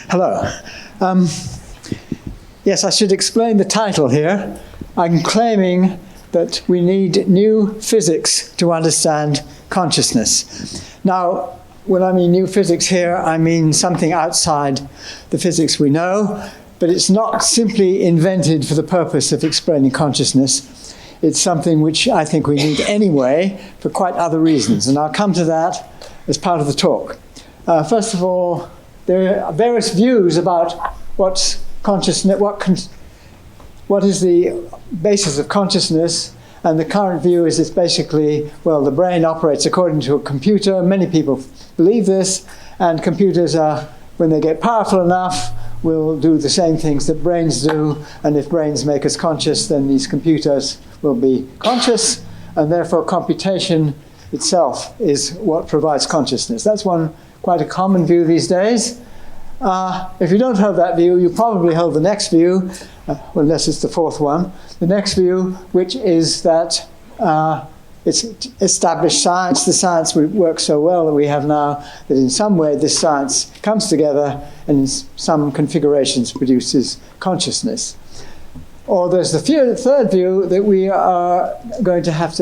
Hello. Yes, I should explain the title here. I'm claiming that we need new physics to understand consciousness. Now, when I mean new physics here, I mean something outside the physics we know, but it's not simply invented for the purpose of explaining consciousness. It's something which I think we need anyway for quite other reasons, and I'll come to that as part of the talk. First of all, there are various views about what's consciousness, what is the basis of consciousness, and the current view is it's basically, well, the brain operates according to a computer. Many people believe this, and computers are, when they get powerful enough, will do the same things that brains do, and if brains make us conscious, then these computers will be conscious, and therefore computation itself is what provides consciousness. That's quite a common view these days. If you don't hold that view, you probably hold the next view, unless it's the fourth one. The next view, which is that it's established science, the science works so well that we have now, that in some way this science comes together and in some configurations produces consciousness. Or there's the third view that we are going to have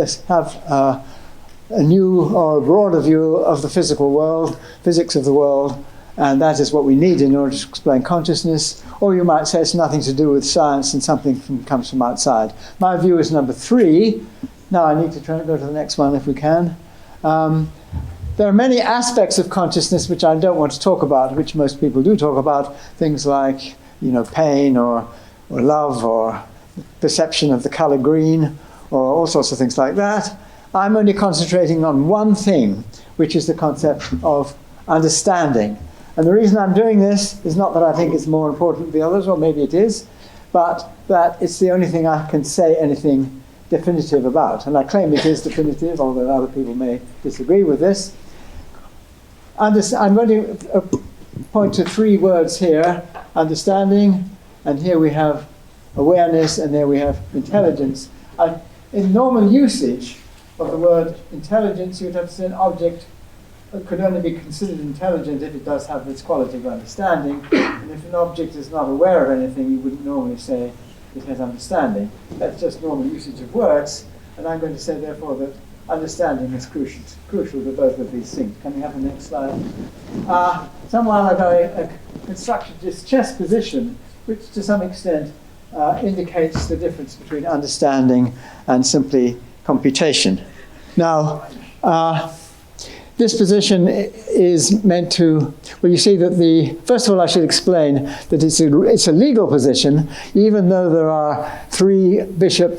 a new or a broader view of the physical world, physics of the world, and that is what we need in order to explain consciousness. Or you might say it's nothing to do with science and something comes from outside. My view is number 3. Now I need to try to go to the next one if we can. There are many aspects of consciousness which I don't want to talk about, which most people do talk about, things like, pain or love or perception of the color green or all sorts of things like that. I'm only concentrating on one thing, which is the concept of understanding. And the reason I'm doing this is not that I think it's more important than the others, or maybe it is, but that it's the only thing I can say anything definitive about. And I claim it is definitive, although other people may disagree with this. I'm going to point to 3 words here: understanding, and here we have awareness, and there we have intelligence. In normal usage of the word intelligence, you would have to say an object could only be considered intelligent if it does have this quality of understanding. And if an object is not aware of anything, you wouldn't normally say it has understanding. That's just normal usage of words. And I'm going to say, therefore, that understanding is crucial to both of these things. Can we have the next slide? Some while ago, I constructed this chess position, which to some extent indicates the difference between understanding and simply computation. Now, this position is meant to, well, you see that first of all, I should explain that it's a legal position, even though there are 3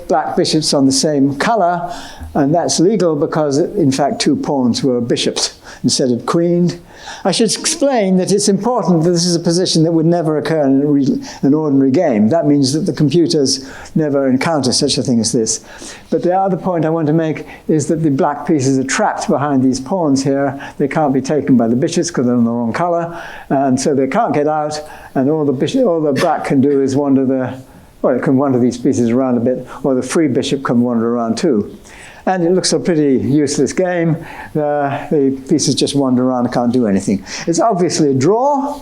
black bishops on the same color, and that's legal because, in fact, 2 pawns were bishops instead of queened. I should explain that it's important that this is a position that would never occur in an ordinary game. That means that the computers never encounter such a thing as this. But the other point I want to make is that the black pieces are trapped behind these pawns here. They can't be taken by the bishops because they're in the wrong color, and so they can't get out, and all the black can do is it can wander these pieces around a bit, or the free bishop can wander around too. And it looks a pretty useless game. The pieces just wander around and can't do anything. It's obviously a draw.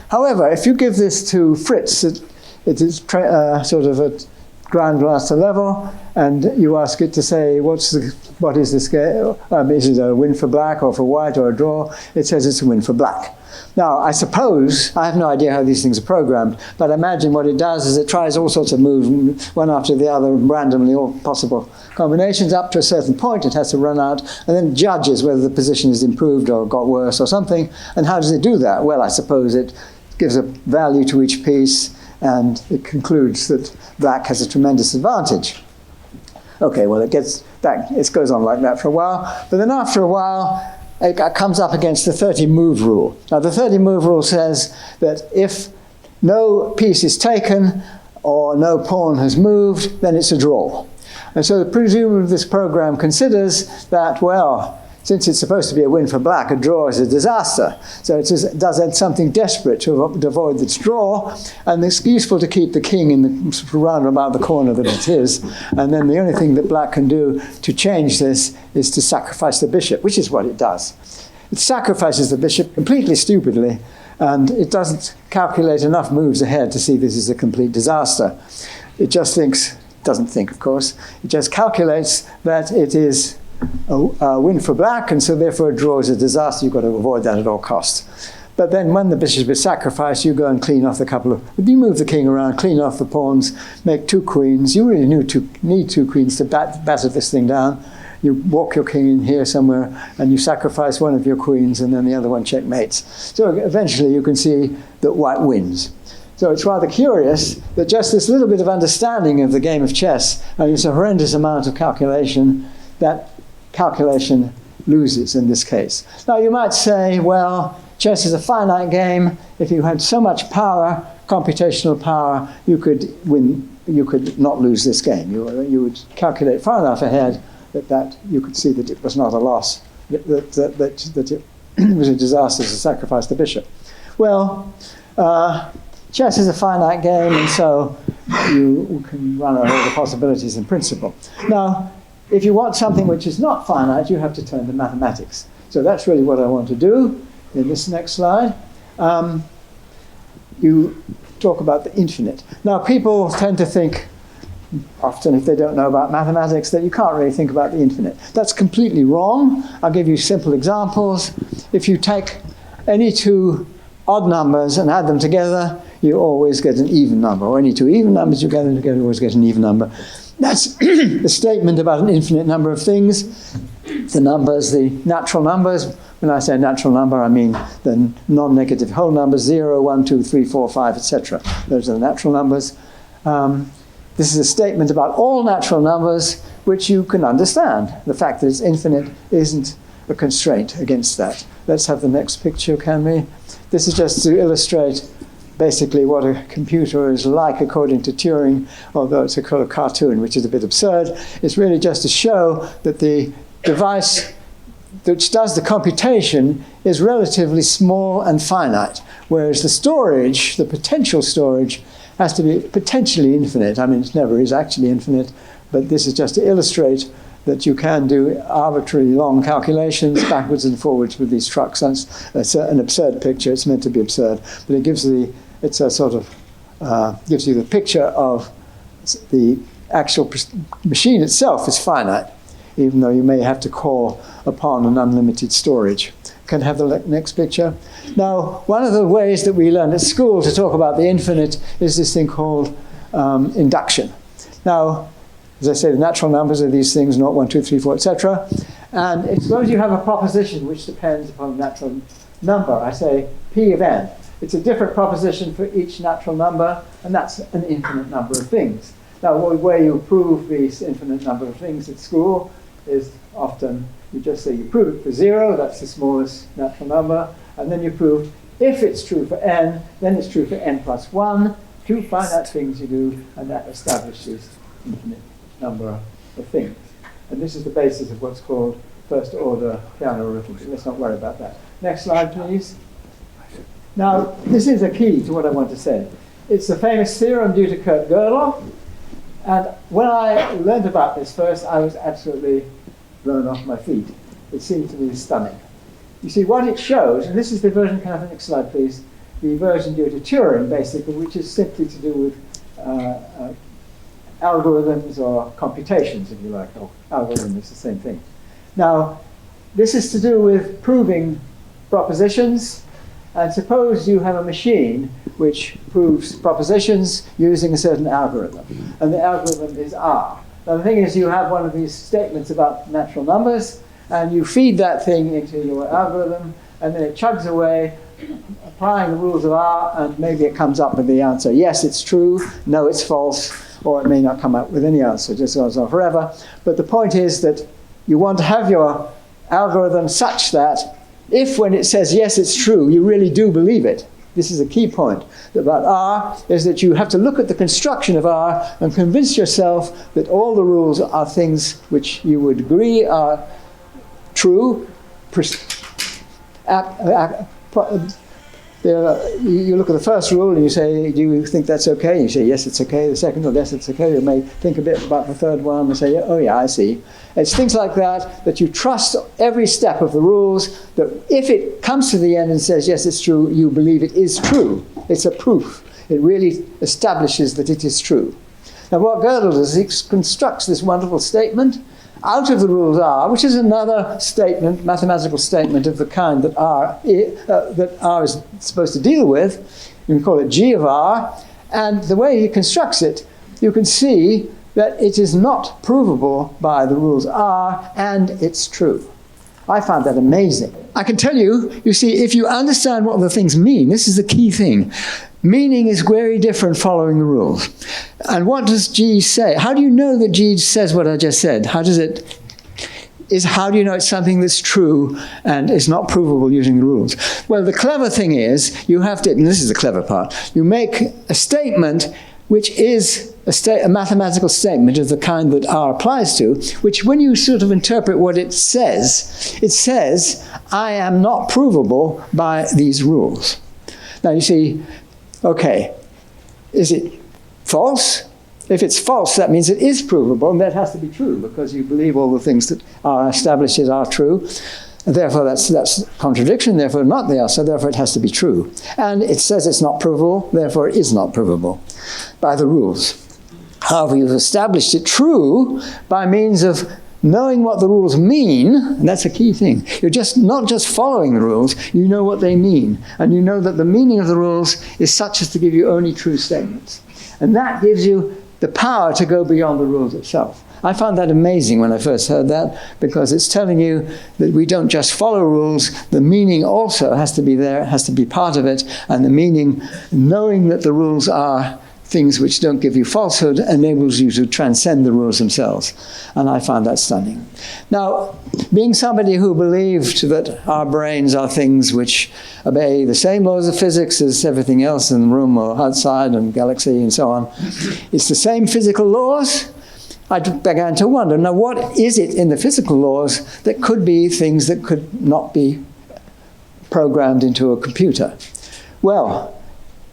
However, if you give this to Fritz, it is sort of at grandmaster level, and you ask it to say, what is this game? Is it a win for black or for white or a draw? It says it's a win for black. Now, I suppose, I have no idea how these things are programmed, but I imagine what it does is it tries all sorts of moves, one after the other, randomly, all possible combinations. Up to a certain point, it has to run out, and then judges whether the position is improved or got worse or something. And how does it do that? Well, I suppose it gives a value to each piece, and it concludes that black has a tremendous advantage. Okay, well, it goes on like that for a while, but then after a while, it comes up against the 30-move rule. Now, the 30-move rule says that if no piece is taken or no pawn has moved, then it's a draw. And so presumably this program considers that, well, since it's supposed to be a win for black, a draw is a disaster. So it does something desperate to avoid this draw, and it's useful to keep the king in the round about the corner that it is. And then the only thing that black can do to change this is to sacrifice the bishop, which is what it does. It sacrifices the bishop completely stupidly, And it doesn't calculate enough moves ahead to see this is a complete disaster. It just thinks, doesn't think, of course, it just calculates that it is a win for black, and so therefore a draw is a disaster. You've got to avoid that at all costs. But then when the bishop is sacrificed, you go and clean off you move the king around, clean off the pawns, make 2 queens. You really need 2 queens to batter this thing down. You walk your king in here somewhere, and you sacrifice one of your queens, and then the other one checkmates. So eventually you can see that white wins. So it's rather curious that just this little bit of understanding of the game of chess, and it's a horrendous amount of calculation, that calculation loses in this case. Now you might say, well, chess is a finite game. If you had so much power, computational power, you could win. You could not lose this game. You would calculate far enough ahead that you could see that it was not a loss, that it was a disaster to sacrifice the bishop. Well, chess is a finite game, and so you can run out all the possibilities in principle. Now, if you want something which is not finite, you have to turn to mathematics. So that's really what I want to do in this next slide. You talk about the infinite. Now, people tend to think, often if they don't know about mathematics, that you can't really think about the infinite. That's completely wrong. I'll give you simple examples. If you take any 2 odd numbers and add them together, you always get an even number. Or any 2 even numbers you gather together, you always get an even number. That's a statement about an infinite number of things. The numbers, the natural numbers, when I say natural number, I mean the non-negative whole numbers, 0, 1, 2, 3, 4, 5, etc. Those are the natural numbers. This is a statement about all natural numbers which you can understand. The fact that it's infinite isn't a constraint against that. Let's have the next picture, can we? This is just to illustrate basically what a computer is like according to Turing, although it's a kind of cartoon, which is a bit absurd. It's really just to show that the device which does the computation is relatively small and finite, whereas the storage, the potential storage, has to be potentially infinite. I mean, it never is actually infinite, but this is just to illustrate that you can do arbitrarily long calculations backwards and forwards with these trucks. It's an absurd picture. It's meant to be absurd, but it gives gives you the picture of the actual machine itself is finite, even though you may have to call upon an unlimited storage. Can I have the next picture? Now, one of the ways that we learn at school to talk about the infinite is this thing called induction. Now, as I say, the natural numbers are these things, 0, 1, 2, 3, 4, etc. And suppose you have a proposition which depends upon a natural number. I say P of n. It's a different proposition for each natural number, and that's an infinite number of things. Now, the way you prove these infinite number of things at school is often you just say you prove it for 0, that's the smallest natural number, and then you prove if it's true for n, then it's true for n plus 1. 2 finite things you do, and that establishes infinite number of things. And this is the basis of what's called first order piano arithmetic. Let's not worry about that. Next slide, please. Now, this is a key to what I want to say. It's the famous theorem due to Kurt Gödel. And when I learned about this first, I was absolutely blown off my feet. It seemed to me stunning. You see, what it shows, and this is the version, can I have the next slide, please? The version due to Turing, basically, which is simply to do with algorithms or computations, if you like, or algorithm is the same thing. Now, this is to do with proving propositions, and suppose you have a machine which proves propositions using a certain algorithm, and the algorithm is R. Now, the thing is, you have one of these statements about natural numbers, and you feed that thing into your algorithm, and then it chugs away, applying the rules of R, and maybe it comes up with the answer, yes, it's true, no, it's false, or it may not come up with any answer, it just goes on forever. But the point is that you want to have your algorithm such that if when it says yes, it's true, you really do believe it. This is a key point about R, is that you have to look at the construction of R and convince yourself that all the rules are things which you would agree are you look at the first rule and you say, do you think that's okay? You say, yes, it's okay. The second rule, yes, it's okay. You may think a bit about the third one and say, oh, yeah, I see. It's things like that, that you trust every step of the rules, that if it comes to the end and says, yes, it's true, you believe it is true. It's a proof. It really establishes that it is true. Now, what Gödel does, he constructs this wonderful statement out of the rules R, which is another statement, mathematical statement of the kind that R is supposed to deal with. You can call it G of R. And the way he constructs it, you can see that it is not provable by the rules R, and it's true. I found that amazing. I can tell you, you see, if you understand what the things mean, this is the key thing. Meaning is very different following the rules. And what does G say? How do you know that G says what I just said? How do you know it's something that's true and is not provable using the rules? Well, the clever thing is, you have to, and this is the clever part, you make a statement which is a mathematical statement of the kind that R applies to, which when you sort of interpret what it says, I am not provable by these rules. Now you see, okay, is it false? If it's false, that means it is provable, and that has to be true, because you believe all the things that are established are true. And therefore, that's contradiction, therefore not there, so therefore it has to be true. And it says it's not provable, therefore it is not provable by the rules. However, you've established it true by means of knowing what the rules mean, and that's a key thing. You're not just following the rules, you know what they mean. And you know that the meaning of the rules is such as to give you only true statements. And that gives you the power to go beyond the rules itself. I found that amazing when I first heard that, because it's telling you that we don't just follow rules, the meaning also has to be there, has to be part of it, and the meaning, knowing that the rules are things which don't give you falsehood, enables you to transcend the rules themselves. And I found that stunning. Now, being somebody who believed that our brains are things which obey the same laws of physics as everything else in the room or outside and galaxy and so on, it's the same physical laws, I began to wonder, now what is it in the physical laws that could be things that could not be programmed into a computer? Well,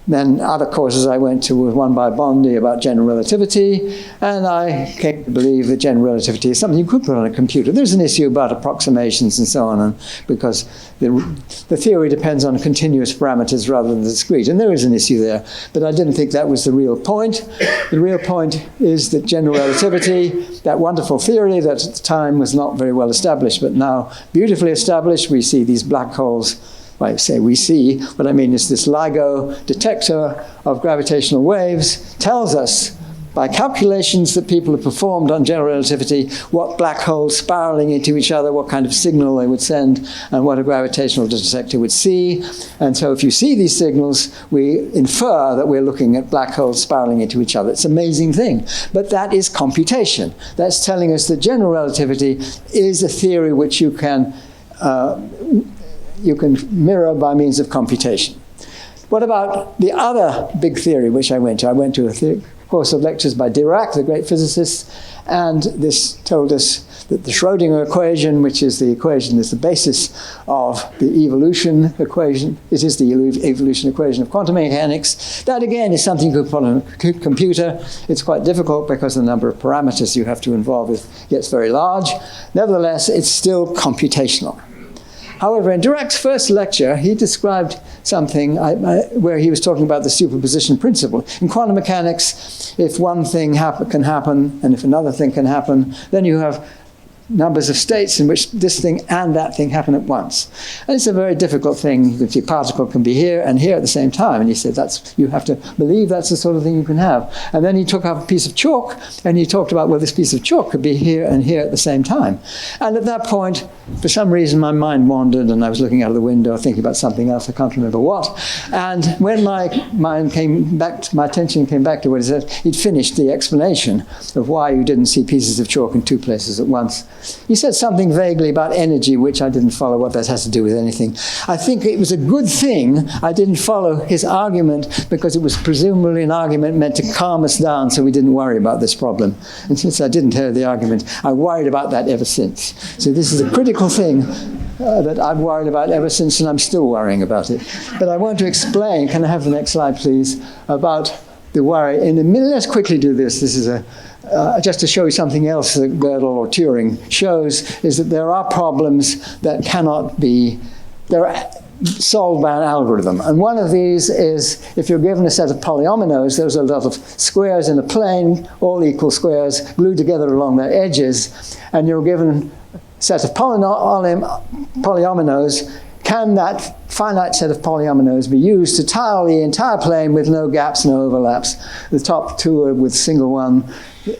then other courses I went to was one by Bondi about general relativity, and I came to believe that general relativity is something you could put on a computer. There's an issue about approximations and so on, and because the theory depends on continuous parameters rather than discrete, and there is an issue there, but I didn't think that was the real point. The real point is that general relativity, that wonderful theory that at the time was not very well established, but now beautifully established, we see these black holes. I say we see, what I mean is this LIGO detector of gravitational waves tells us by calculations that people have performed on general relativity what black holes spiraling into each other, what kind of signal they would send, and what a gravitational detector would see. And so if you see these signals, we infer that we're looking at black holes spiraling into each other. It's an amazing thing. But that is computation. That's telling us that general relativity is a theory which you can mirror by means of computation. What about the other big theory which I went to? I went to a course of lectures by Dirac, the great physicist, and this told us that the Schrödinger equation, which is the equation is the basis of the evolution equation, it is the evolution equation of quantum mechanics. That again is something you could put on a computer. It's quite difficult because the number of parameters you have to involve gets very large. Nevertheless, it's still computational. However, in Dirac's first lecture, he described something where he was talking about the superposition principle. In quantum mechanics, if one thing can happen, and if another thing can happen, then you have numbers of states in which this thing and that thing happen at once. And it's a very difficult thing. You can see a particle can be here and here at the same time. And he said, you have to believe that's the sort of thing you can have. And then he took up a piece of chalk, and he talked about, well, this piece of chalk could be here and here at the same time. And at that point, for some reason, my mind wandered, and I was looking out of the window thinking about something else. I can't remember what. And when my attention came back to what he said, he'd finished the explanation of why you didn't see pieces of chalk in two places at once. He said something vaguely about energy, which I didn't follow what that has to do with anything. I think it was a good thing I didn't follow his argument, because it was presumably an argument meant to calm us down so we didn't worry about this problem. And since I didn't hear the argument, I worried about that ever since. So this is a critical thing. that I've worried about ever since, and I'm still worrying about it. But I want to explain, can I have the next slide, please, about the worry. In a minute, let's quickly do this. This is just to show you something else that Gödel or Turing shows, is that there are problems that cannot be solved by an algorithm. And one of these is, if you're given a set of polyominoes, there's a lot of squares in a plane, all equal squares, glued together along their edges, and you're given a set of polyominoes. Can that finite set of polyominoes be used to tile the entire plane with no gaps, no overlaps? The top two are with single one,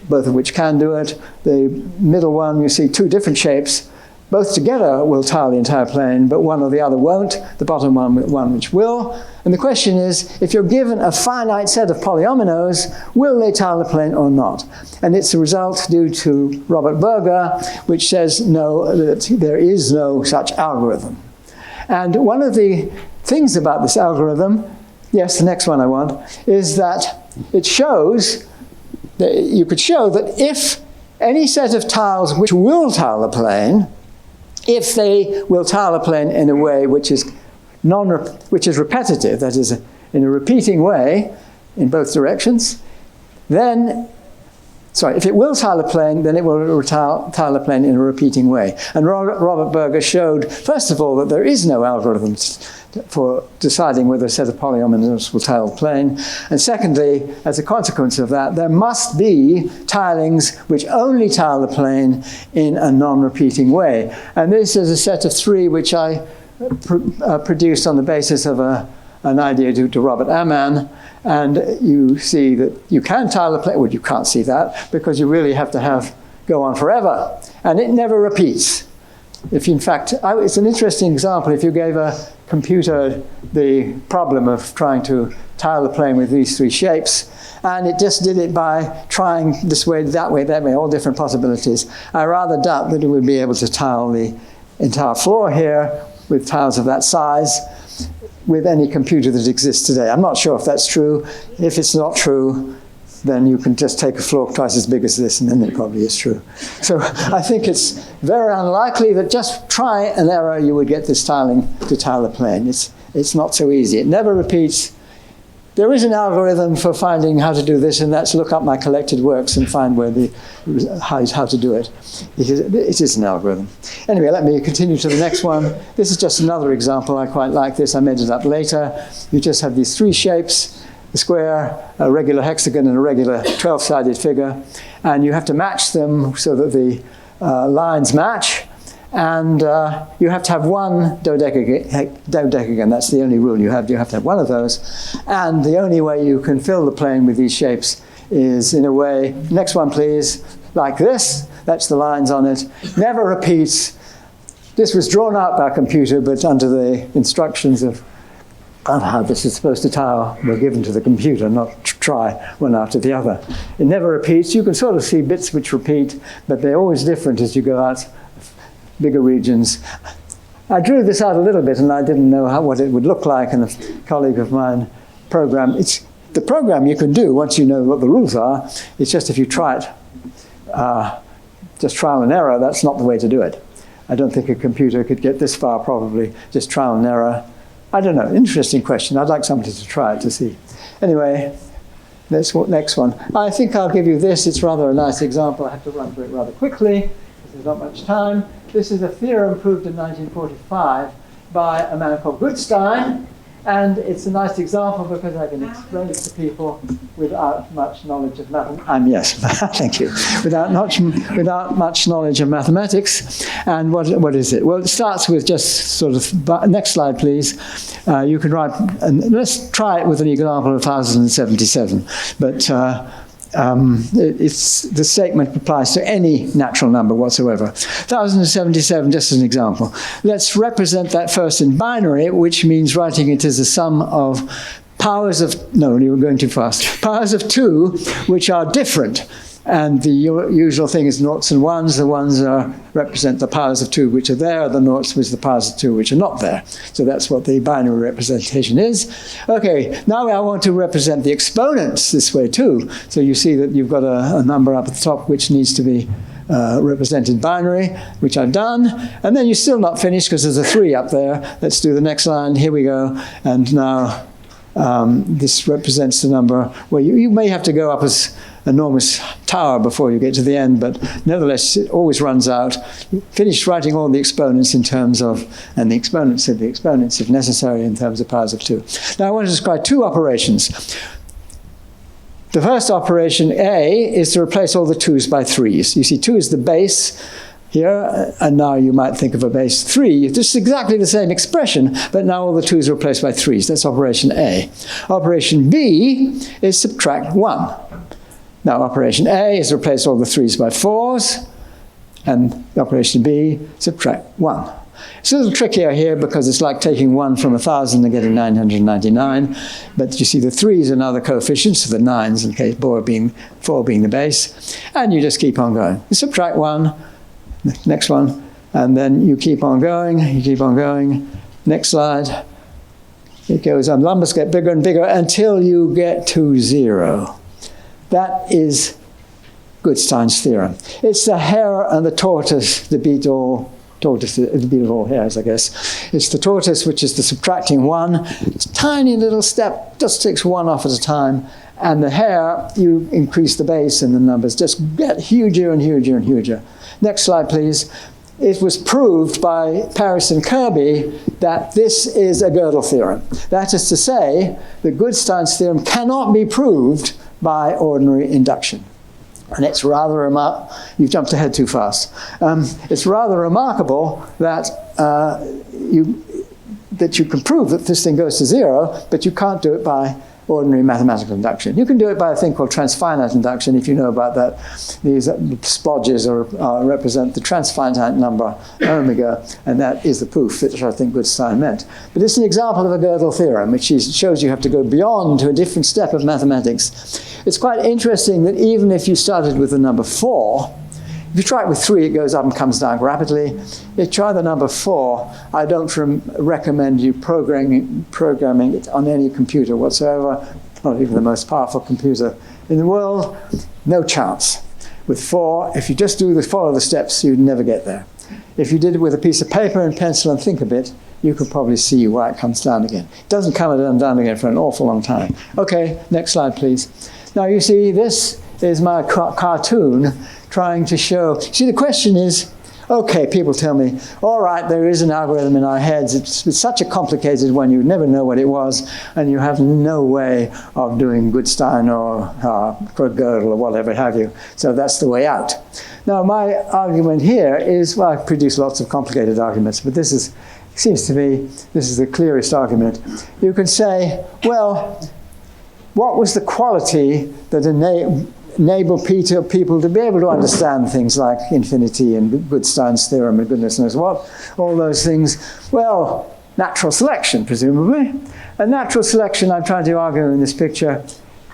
both of which can do it. The middle one, you see two different shapes. Both together will tile the entire plane, but one or the other won't. The bottom one which will. And the question is, if you're given a finite set of polyominoes, will they tile the plane or not? And it's a result due to Robert Berger, which says no, that there is no such algorithm. And one of the things about this algorithm, yes, the next one I want, is that it shows that you could show that if any set of tiles which will tile the plane, if they will tile the plane in a way which is repetitive, that is, in a repeating way in both directions, then, if it will tile the plane, then it will tile the plane in a repeating way. And Robert Berger showed, first of all, that there is no algorithm for deciding whether a set of polyominoes will tile the plane. And secondly, as a consequence of that, there must be tilings which only tile the plane in a non-repeating way. And this is a set of three which I produced on the basis of an idea due to Robert Ammann. And you see that you can tile the plane. Well, you can't see that because you really have to go on forever. And it never repeats. If in fact, it's an interesting example. If you gave a computer the problem of trying to tile the plane with these three shapes, and it just did it by trying this way, that way, all different possibilities, I rather doubt that it would be able to tile the entire floor here with tiles of that size with any computer that exists today. I'm not sure if that's true. If it's not true, then you can just take a floor twice as big as this, and then it probably is true. So I think it's very unlikely that just try and error you would get this tiling to tile the plane. It's not so easy. It never repeats. There is an algorithm for finding how to do this, and that's look up my collected works and find how to do it. It is an algorithm. Anyway, let me continue to the next one. This is just another example. I quite like this. I made it up later. You just have these three shapes: a square, a regular hexagon, and a regular 12-sided figure. And you have to match them so that the lines match. And you have to have one dodecagon. That's the only rule you have. You have to have one of those. And the only way you can fill the plane with these shapes is in a way, next one please, like this. That's the lines on it. Never repeats. This was drawn out by a computer, but under the instructions of how this is supposed to tile were given to the computer, not try one after the other. It never repeats. You can sort of see bits which repeat, but they're always different as you go out bigger regions. I drew this out a little bit, and I didn't know what it would look like, and a colleague of mine programmed. It's the program you can do once you know what the rules are. It's just if you try it, just trial and error, that's not the way to do it. I don't think a computer could get this far, probably, just trial and error. I don't know, interesting question. I'd like somebody to try it to see. Anyway, next one. I think I'll give you this. It's rather a nice example. I have to run through it rather quickly, because there's not much time. This is a theorem proved in 1945 by a man called Goodstein, and it's a nice example because I can explain it to people without much knowledge of mathematics. Yes, thank you. Without much knowledge of mathematics. And what is it? Well, it starts with just sort of, next slide please. You can write, and let's try it with an example of 1077, but the statement applies to any natural number whatsoever. 1077, just as an example. Let's represent that first in binary, which means writing it as a sum of powers of, no, you were going too fast, powers of 2, which are different. And the usual thing is noughts and ones. The ones represent the powers of 2 which are there, the noughts with the powers of 2 which are not there. So that's what the binary representation is. Okay, now I want to represent the exponents this way too. So you see that you've got a number up at the top which needs to be represented binary, which I've done. And then you're still not finished because there's a 3 up there. Let's do the next line. Here we go. And now this represents the number where you may have to go up as enormous tower before you get to the end, but nevertheless, it always runs out. Finish writing all the exponents in terms of, and the exponents if necessary, in terms of powers of 2. Now I want to describe 2 operations. The first operation, A, is to replace all the 2's by 3's. You see 2 is the base here, and now you might think of a base 3. This is exactly the same expression, but now all the 2's are replaced by 3's. That's operation A. Operation B is subtract 1. Now, operation A is replace all the 3's by 4's, and operation B, subtract 1. It's a little trickier here because it's like taking 1 from 1,000 and getting 999. But you see the 3's are now the coefficients, so the 9's in case 4 being the base. And you just keep on going. You subtract 1, next one, and then you keep on going, Next slide. It goes on. Numbers get bigger and bigger until you get to 0. That is Goodstein's theorem. It's the hare and the tortoise, the beat of all hares, I guess. It's the tortoise, which is the subtracting 1. It's a tiny little step, just takes 1 off at a time. And the hare, you increase the base and the numbers just get huger and huger and huger. Next slide, please. It was proved by Paris and Kirby that this is a Gödel theorem. That is to say, that Goodstein's theorem cannot be proved by ordinary induction. And it's rather you've jumped ahead too fast. It's rather remarkable that you can prove that this thing goes to 0, but you can't do it by ordinary mathematical induction. You can do it by a thing called transfinite induction, if you know about that. These splodges represent the transfinite number omega, and that is the proof, which I think Goodstein meant. But it's an example of a Gödel theorem, which shows you have to go beyond to a different step of mathematics. It's quite interesting that even if you started with the number 4, if you try it with 3, it goes up and comes down rapidly. If you try the number 4, I don't recommend you programming it on any computer whatsoever, not even the most powerful computer in the world. No chance. With 4, if you just follow the steps, you'd never get there. If you did it with a piece of paper and pencil and think a bit, you could probably see why it comes down again. It doesn't come down again for an awful long time. Okay, next slide, please. Now you see, this is my cartoon trying to show. See, the question is, okay, people tell me, all right, there is an algorithm in our heads. It's such a complicated one, you never know what it was, and you have no way of doing Goodstein or Gödel or whatever have you. So that's the way out. Now, my argument here is, well, I produce lots of complicated arguments, but seems to me, this is the clearest argument. You can say, well, what was the quality that enabled people to be able to understand things like infinity and Goodstein's theorem and goodness knows what, all those things? Well, natural selection, presumably. And natural selection, I'm trying to argue in this picture.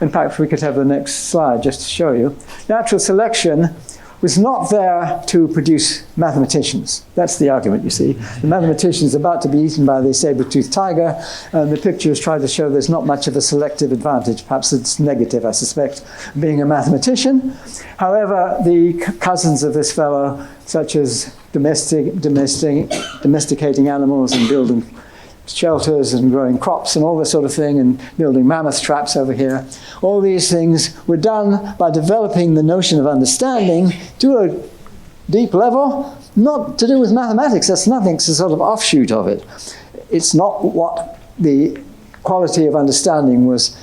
In fact, we could have the next slide just to show you. Natural selection was not there to produce mathematicians. That's the argument, you see. The mathematician is about to be eaten by the saber-toothed tiger, and the picture is trying to show there's not much of a selective advantage. Perhaps it's negative, I suspect, being a mathematician. However, the cousins of this fellow, such as domesticating animals and building shelters and growing crops and all this sort of thing and building mammoth traps over here. All these things were done by developing the notion of understanding to a deep level, not to do with mathematics. That's nothing. It's a sort of offshoot of it. It's not what the quality of understanding was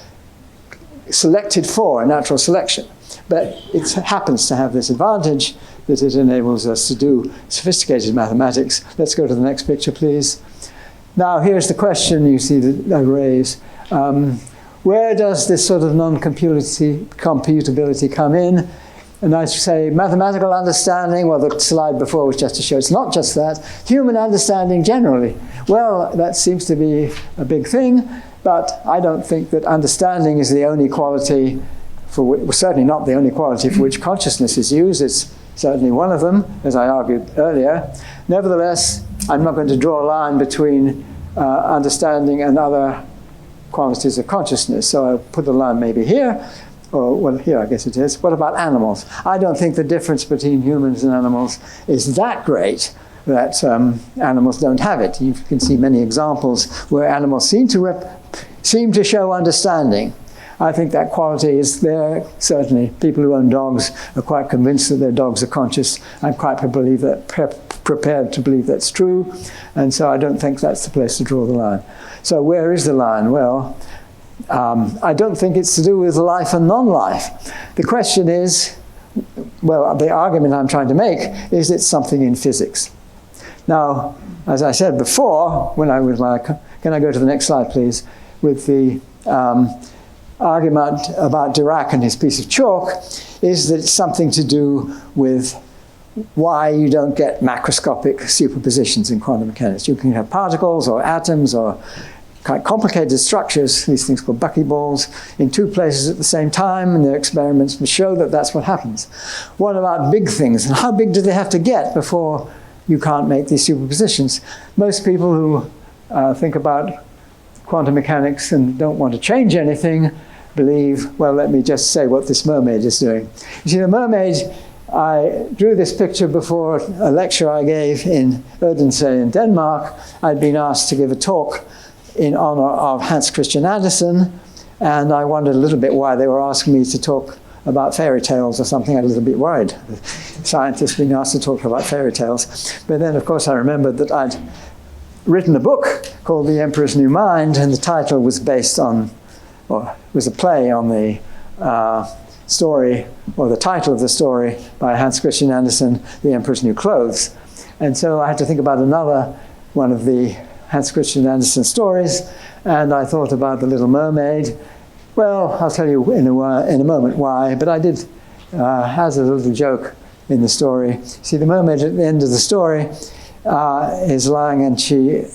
selected for in natural selection. But it happens to have this advantage that it enables us to do sophisticated mathematics. Let's go to the next picture, please. Now, here's the question you see that I raise. Where does this sort of non-computability come in? And I say mathematical understanding. Well, the slide before was just to show it's not just that. Human understanding generally. Well, that seems to be a big thing, but I don't think that understanding is the only quality certainly not the only quality for which consciousness is used. It's certainly one of them, as I argued earlier. Nevertheless, I'm not going to draw a line between understanding and other qualities of consciousness. So I'll put the line maybe here. or well, here I guess it is, what about animals? I don't think the difference between humans and animals is that great that animals don't have it. You can see many examples where animals seem to show understanding. I think that quality is there. Certainly, people who own dogs are quite convinced that their dogs are conscious. I'm quite prepared to believe that's true, and so I don't think that's the place to draw the line. So where is the line? Well, I don't think it's to do with life and non-life. The question is, well, the argument I'm trying to make is it's something in physics. Now, as I said before, when I was like, can I go to the next slide, please, with the argument about Dirac and his piece of chalk, is that it's something to do with why you don't get macroscopic superpositions in quantum mechanics. You can have particles or atoms or quite complicated structures, these things called buckyballs, in two places at the same time, and their experiments will show that that's what happens. What about big things? And how big do they have to get before you can't make these superpositions? Most people who think about quantum mechanics and don't want to change anything believe, well, let me just say what this mermaid is doing. You see, the mermaid, I drew this picture before a lecture I gave in Odense in Denmark. I'd been asked to give a talk in honor of Hans Christian Andersen, and I wondered a little bit why they were asking me to talk about fairy tales or something. I was a little bit worried. Scientists being asked to talk about fairy tales. But then, of course, I remembered that I'd written a book called The Emperor's New Mind, and the title was based on, or was a play on the story, or the title of the story by Hans Christian Andersen, The Emperor's New Clothes. And so I had to think about another one of the Hans Christian Andersen stories, and I thought about The Little Mermaid. Well, I'll tell you in a moment why, but I did hazard a little joke in the story. See, the mermaid at the end of the story is lying, and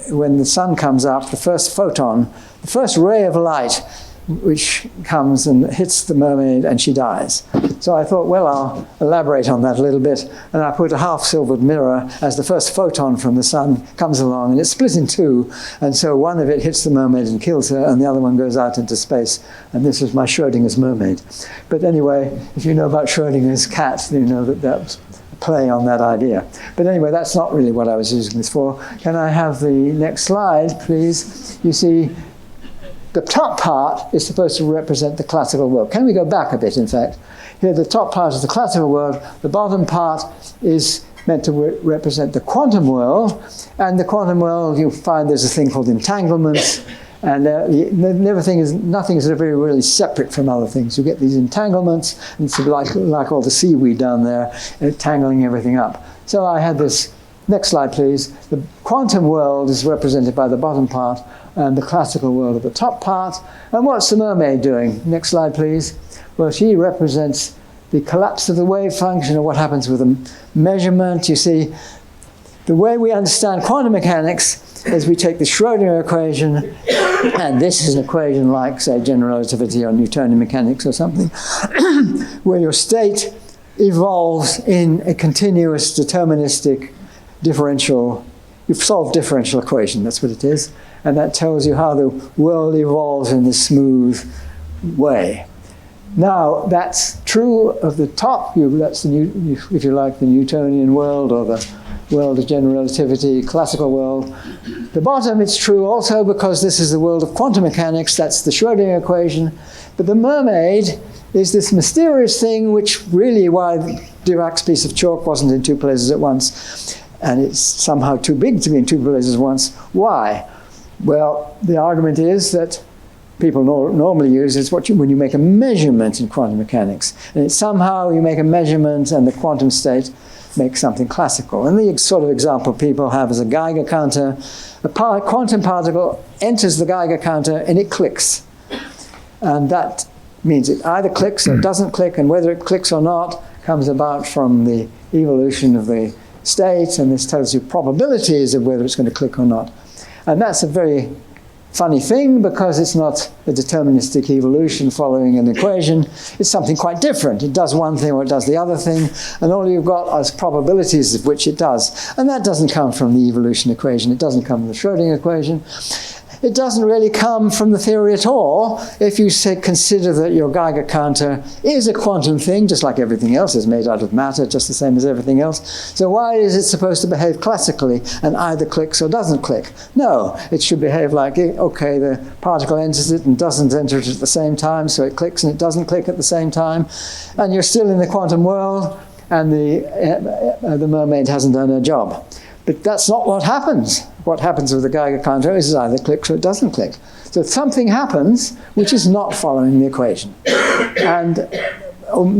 when the sun comes up, the first photon, the first ray of light, which comes and hits the mermaid, and she dies. So I thought, well, I'll elaborate on that a little bit, and I put a half-silvered mirror as the first photon from the sun comes along, and it's split in two, and so one of it hits the mermaid and kills her, and the other one goes out into space, and this is my Schrodinger's mermaid. But anyway, if you know about Schrodinger's cat, you know that that's a play on that idea. But anyway, that's not really what I was using this for. Can I have the next slide, please? You see, the top part is supposed to represent the classical world. Can we go back a bit, in fact? Here, the top part is the classical world. The bottom part is meant to represent the quantum world. And the quantum world, you'll find there's a thing called entanglements. And nothing is ever really separate from other things. You get these entanglements, and it's like all the seaweed down there, tangling everything up. So I had this. Next slide, please. The quantum world is represented by the bottom part, and the classical world at the top part. And what's the mermaid doing? Next slide, please. Well, she represents the collapse of the wave function, or what happens with a measurement. You see, the way we understand quantum mechanics is we take the Schrodinger equation, and this is an equation like, say, general relativity or Newtonian mechanics or something, where your state evolves in a continuous deterministic differential. You've solved differential equation, that's what it is. And that tells you how the world evolves in this smooth way. Now, that's true of the top. That's the if you like, the Newtonian world, or the world of general relativity, classical world. The bottom, it's true also because this is the world of quantum mechanics. That's the Schrodinger equation. But the mermaid is this mysterious thing, which really why Dirac's piece of chalk wasn't in two places at once. And it's somehow too big to be in two places at once. Why? Well, the argument is that people normally use is when you make a measurement in quantum mechanics. And it's somehow you make a measurement and the quantum state makes something classical. And the sort of example people have is a Geiger counter. A quantum particle enters the Geiger counter and it clicks. And that means it either clicks or doesn't click, and whether it clicks or not comes about from the evolution of the state, and this tells you probabilities of whether it's going to click or not. And that's a very funny thing because it's not a deterministic evolution following an equation. It's something quite different. It does one thing or it does the other thing, and all you've got is probabilities of which it does. And that doesn't come from the evolution equation. It doesn't come from the Schrodinger equation. it doesn't really come from the theory at all if you say, consider that your Geiger counter is a quantum thing, just like everything else is made out of matter, just the same as everything else. So why is it supposed to behave classically and either clicks or doesn't click? No, it should behave like, okay, the particle enters it and doesn't enter it at the same time, so it clicks and it doesn't click at the same time. And you're still in the quantum world, and the mermaid hasn't done her job. But that's not what happens. What happens with the Geiger counter is it either clicks or it doesn't click. So something happens which is not following the equation. And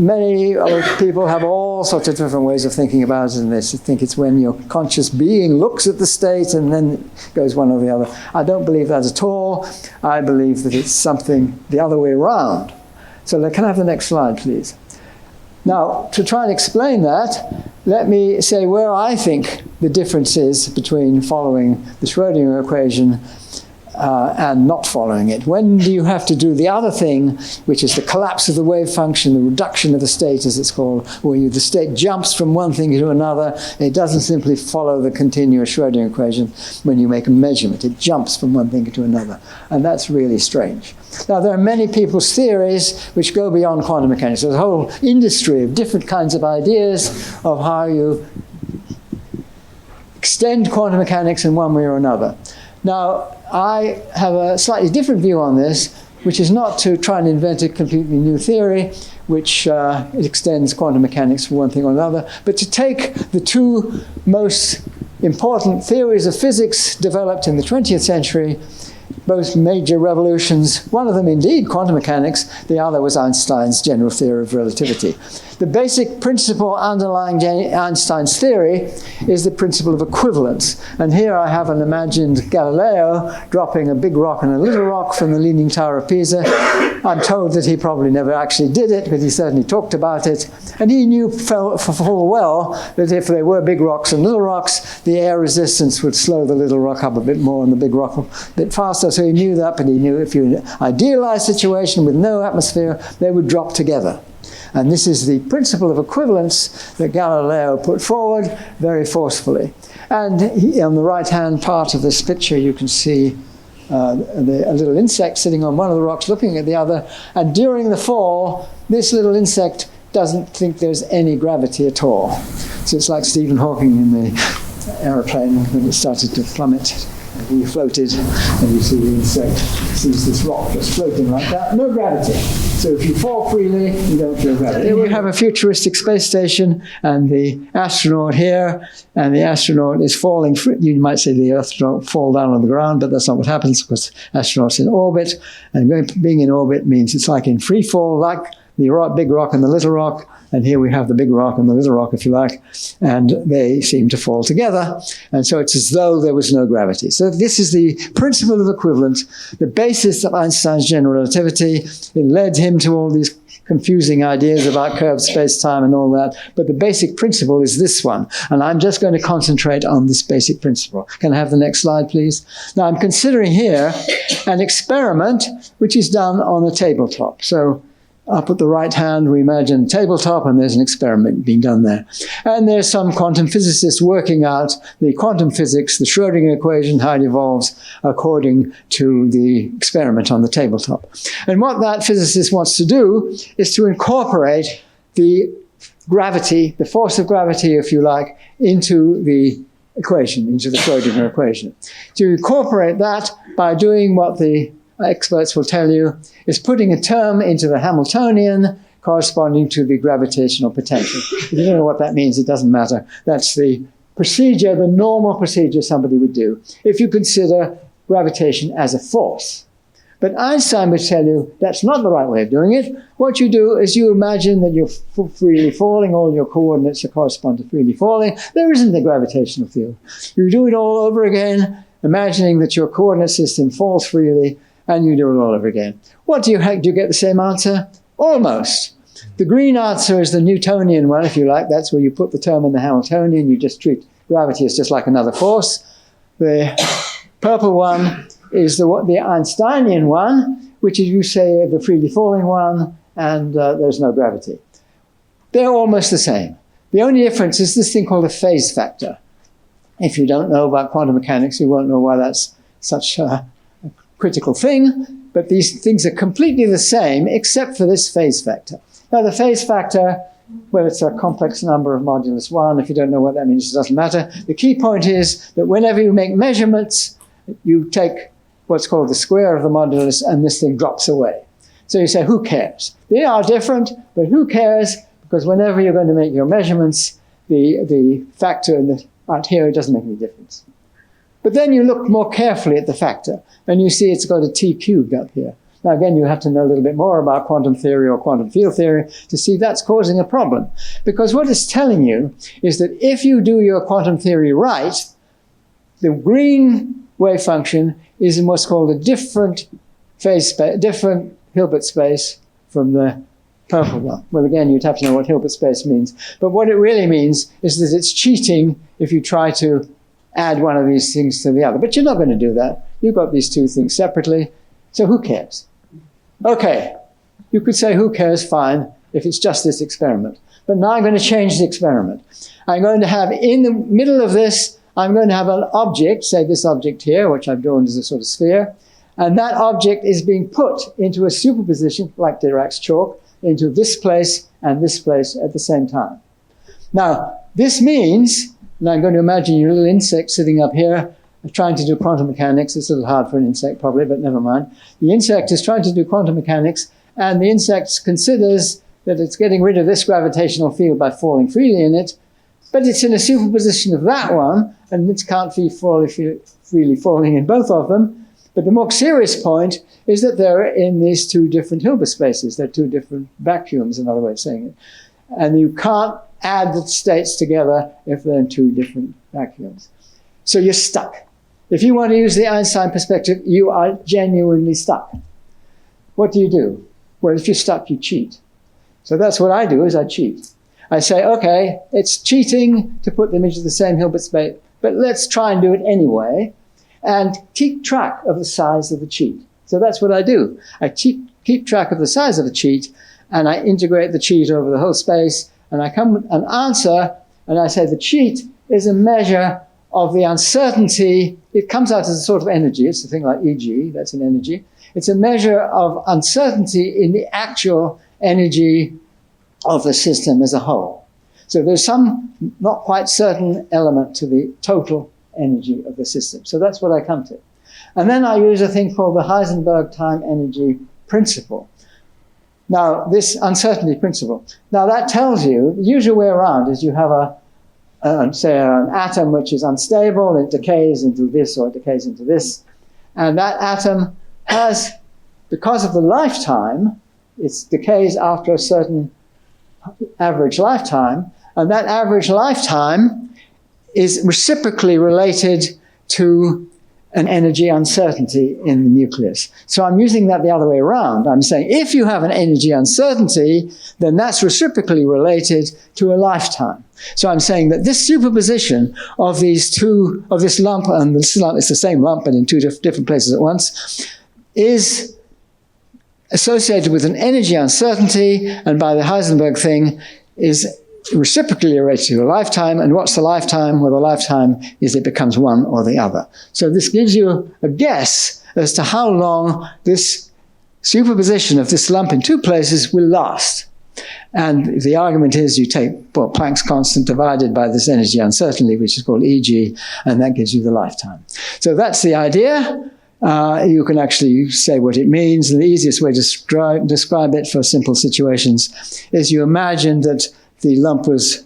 many people have all sorts of different ways of thinking about it, and they think it's when your conscious being looks at the state and then goes one or the other. I don't believe that at all. I believe that it's something the other way around. So can I have the next slide, please? Now, to try and explain that, let me say where I think the difference is between following the Schrödinger equation and not following it. When do you have to do the other thing, which is the collapse of the wave function, the reduction of the state, as it's called, where the state jumps from one thing to another. It doesn't simply follow the continuous Schrödinger equation when you make a measurement. It jumps from one thing to another. And that's really strange. Now, there are many people's theories which go beyond quantum mechanics. There's a whole industry of different kinds of ideas of how you extend quantum mechanics in one way or another. Now, I have a slightly different view on this, which is not to try and invent a completely new theory, which extends quantum mechanics for one thing or another, but to take the two most important theories of physics developed in the 20th century, both major revolutions, one of them indeed quantum mechanics, the other was Einstein's general theory of relativity. The basic principle underlying Einstein's theory is the principle of equivalence. And here I have an imagined Galileo dropping a big rock and a little rock from the Leaning Tower of Pisa. I'm told that he probably never actually did it, but he certainly talked about it. And he knew full well that if there were big rocks and little rocks, the air resistance would slow the little rock up a bit more and the big rock a bit faster. So he knew that, but he knew if you idealized situation with no atmosphere, they would drop together. And this is the principle of equivalence that Galileo put forward very forcefully. And on the right-hand part of this picture, you can see a little insect sitting on one of the rocks looking at the other. And during the fall, this little insect doesn't think there's any gravity at all. So it's like Stephen Hawking in the aeroplane when it started to plummet. And he floated, and you see the insect sees this rock just floating like that. No gravity. So if you fall freely, you don't feel gravity. Here we have a futuristic space station, and the astronaut here, and the astronaut is falling. You might say the astronaut fall down on the ground, but that's not what happens, because astronauts in orbit, and being in orbit means it's like in free fall, like the big rock and the little rock. And here we have the big rock and the little rock, if you like, and they seem to fall together. And so it's as though there was no gravity. So this is the principle of equivalence, the basis of Einstein's general relativity. It led him to all these confusing ideas about curved space-time and all that. But the basic principle is this one. And I'm just going to concentrate on this basic principle. Can I have the next slide, please? Now, I'm considering here an experiment which is done on a tabletop. So up at the right hand, we imagine a tabletop, and there's an experiment being done there. And there's some quantum physicists working out the quantum physics, the Schrödinger equation, how it evolves according to the experiment on the tabletop. And what that physicist wants to do is to incorporate the gravity, the force of gravity, if you like, into the equation, into the Schrödinger equation. To incorporate that by doing what the experts will tell you, is putting a term into the Hamiltonian corresponding to the gravitational potential. If you don't know what that means, it doesn't matter. That's the procedure, the normal procedure somebody would do if you consider gravitation as a force. But Einstein would tell you that's not the right way of doing it. What you do is you imagine that you're freely falling, all your coordinates correspond to freely falling. There isn't a gravitational field. You do it all over again, imagining that your coordinate system falls freely, and you do it all over again. What do you get the same answer? Almost. The green answer is the Newtonian one, if you like. That's where you put the term in the Hamiltonian. You just treat gravity as just like another force. The purple one is the Einsteinian one, which is, you say, the freely falling one, and there's no gravity. They're almost the same. The only difference is this thing called a phase factor. If you don't know about quantum mechanics, you won't know why that's such a critical thing, but these things are completely the same except for this phase factor. Now the phase factor, well, it's a complex number of modulus 1. If you don't know what that means, it doesn't matter. The key point is that whenever you make measurements, you take what's called the square of the modulus, and this thing drops away. So you say, who cares? They are different, but who cares? Because whenever you're going to make your measurements, the factor out here doesn't make any difference. But then you look more carefully at the factor, and you see it's got a t cubed up here. Now, again, you have to know a little bit more about quantum theory or quantum field theory to see that's causing a problem. Because what it's telling you is that if you do your quantum theory right, the green wave function is in what's called a different phase space, different Hilbert space from the purple one. Well, again, you'd have to know what Hilbert space means. But what it really means is that it's cheating if you try to add one of these things to the other. But you're not going to do that. You've got these two things separately, so who cares? Okay, you could say who cares, fine, if it's just this experiment. But now I'm going to change the experiment. I'm going to have, in the middle of this, I'm going to have an object, say this object here, which I've drawn as a sort of sphere, and that object is being put into a superposition, like Dirac's chalk, into this place and this place at the same time. Now, this means, and I'm going to imagine your little insect sitting up here, trying to do quantum mechanics. It's a little hard for an insect probably, but never mind. The insect is trying to do quantum mechanics, and the insect considers that it's getting rid of this gravitational field by falling freely in it, but it's in a superposition of that one, and it can't be freely falling in both of them. But the more serious point is that they're in these two different Hilbert spaces. They're two different vacuums, another way of saying it. And you can't add the states together if they're in two different vacuums. So you're stuck. If you want to use the Einstein perspective, you are genuinely stuck. What do? Well, if you're stuck, you cheat. So that's what I do, is I cheat. I say, okay, it's cheating to put them into the same Hilbert space, but let's try and do it anyway, and keep track of the size of the cheat. So that's what I do. I keep track of the size of the cheat, and I integrate the cheat over the whole space, and I come with an answer, and I say the cheat is a measure of the uncertainty. It comes out as a sort of energy. It's a thing like EG, that's an energy. It's a measure of uncertainty in the actual energy of the system as a whole. So there's some not quite certain element to the total energy of the system. So that's what I come to. And then I use a thing called the Heisenberg time energy principle. Now, this uncertainty principle. Now, that tells you, the usual way around is you have say an atom which is unstable, it decays into this or it decays into this. And that atom has, because of the lifetime, it decays after a certain average lifetime, and that average lifetime is reciprocally related to an energy uncertainty in the nucleus. So I'm using that the other way around. I'm saying if you have an energy uncertainty, then that's reciprocally related to a lifetime. So I'm saying that this superposition of these two, of this lump, and this lump is the same lump but in two different places at once, is associated with an energy uncertainty, and by the Heisenberg thing is reciprocally related to a lifetime. And what's the lifetime? Well, the lifetime is it becomes one or the other. So this gives you a guess as to how long this superposition of this lump in two places will last. And the argument is you take Planck's constant divided by this energy uncertainty, which is called EG, and that gives you the lifetime. So that's the idea. You can actually say what it means. And the easiest way to describe it for simple situations is you imagine that the lump was,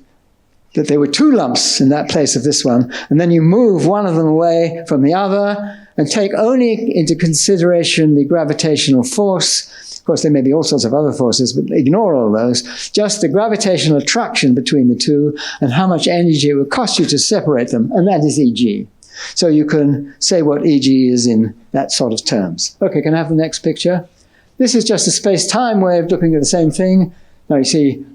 that there were two lumps in that place of this one, and then you move one of them away from the other and take only into consideration the gravitational force. Of course, there may be all sorts of other forces, but ignore all those. Just the gravitational attraction between the two and how much energy it would cost you to separate them, and that is EG. So you can say what EG is in that sort of terms. Okay, can I have the next picture? This is just a space-time way of looking at the same thing. Now you see,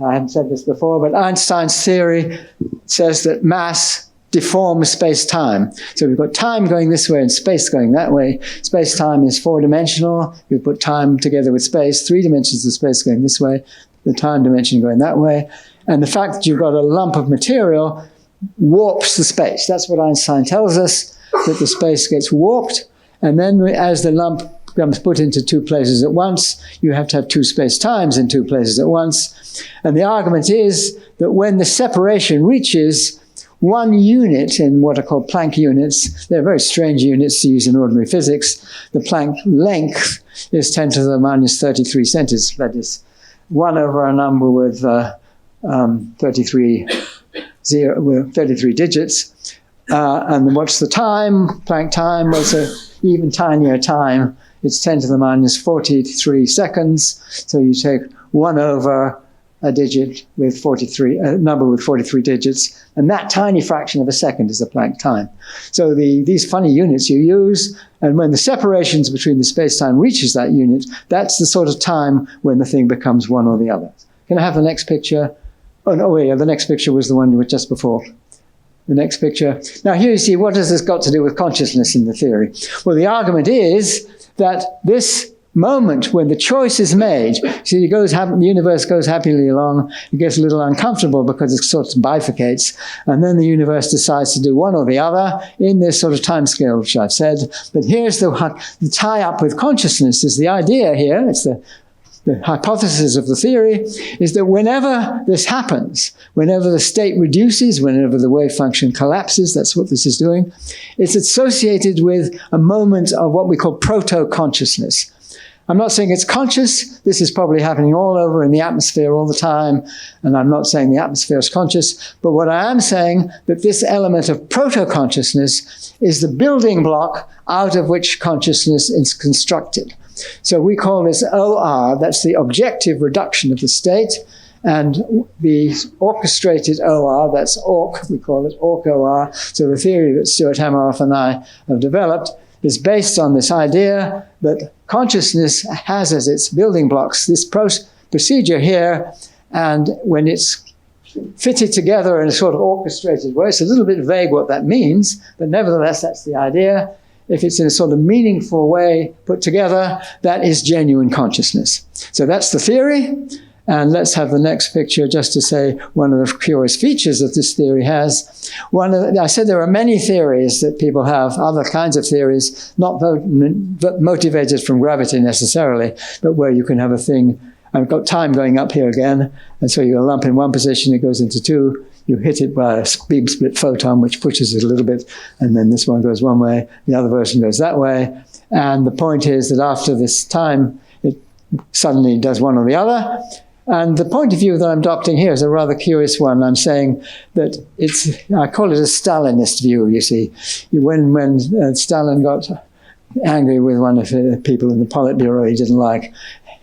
I haven't said this before, but Einstein's theory says that mass deforms space-time. So we've got time going this way and space going that way. Space-time is four-dimensional. You put time together with space, 3 dimensions of space going this way, the time dimension going that way. And the fact that you've got a lump of material warps the space. That's what Einstein tells us, that the space gets warped. And then as the lump becomes put into two places at once, you have to have two space-times in two places at once. And the argument is that when the separation reaches 1 unit in what are called Planck units, they're very strange units to use in ordinary physics. The Planck length is 10 to the minus 33 centimeters. That is 1 over a number with 33 digits. And what's the time? Planck time was an even tinier time. It's 10 to the minus 43 seconds. So you take 1 over a digit with 43, a number with 43 digits, and that tiny fraction of a second is a Planck time. So these funny units you use, and when the separations between the space-time reaches that unit, that's the sort of time when the thing becomes one or the other. Can I have the next picture? Oh, no, wait, the next picture was the one just before. The next picture. Now here you see, what has this got to do with consciousness in the theory? Well, the argument is that this moment when the choice is made, see, the universe goes happily along, it gets a little uncomfortable because it sort of bifurcates, and then the universe decides to do one or the other in this sort of time scale, which I've said. But here's the tie-up with consciousness is the idea here, it's the hypothesis of the theory, is that whenever this happens, whenever the state reduces, whenever the wave function collapses, that's what this is doing, it's associated with a moment of what we call proto-consciousness. I'm not saying it's conscious. This is probably happening all over in the atmosphere all the time, and I'm not saying the atmosphere is conscious, but what I am saying that this element of proto-consciousness is the building block out of which consciousness is constructed. So we call this OR, that's the objective reduction of the state, and the orchestrated OR, that's ORC, we call it ORC OR. So the theory that Stuart Hameroff and I have developed is based on this idea that consciousness has as its building blocks this procedure here, and when it's fitted together in a sort of orchestrated way, it's a little bit vague what that means, but nevertheless that's the idea. If it's in a sort of meaningful way put together, that is genuine consciousness. So that's the theory. And let's have the next picture just to say one of the curious features that this theory has. I said there are many theories that people have, other kinds of theories, not motivated from gravity necessarily, but where you can have a thing. I've got time going up here again, and so you lump in one position, it goes into two, you hit it by a beam split photon, which pushes it a little bit, and then this one goes one way, the other version goes that way. And the point is that after this time, it suddenly does one or the other. And the point of view that I'm adopting here is a rather curious one. I'm saying that I call it a Stalinist view, you see. When Stalin got angry with one of the people in the Politburo he didn't like,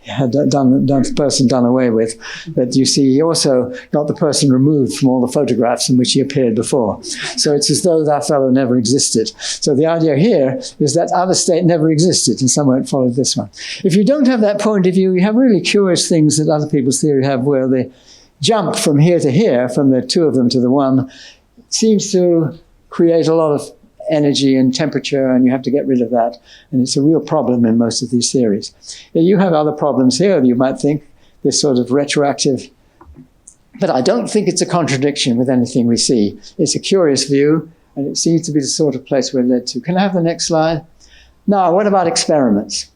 had the person done away with. But you see, he also got the person removed from all the photographs in which he appeared before. So it's as though that fellow never existed. So the idea here is that other state never existed, and some won't follow this one. If you don't have that point of view, you have really curious things that other people's theory have, where the jump from here to here, from the two of them to the one, seems to create a lot of energy and temperature, and you have to get rid of that. And it's a real problem in most of these theories. You have other problems here, you might think, this sort of retroactive, but I don't think it's a contradiction with anything we see. It's a curious view, and it seems to be the sort of place we're led to. Can I have the next slide? Now, what about experiments?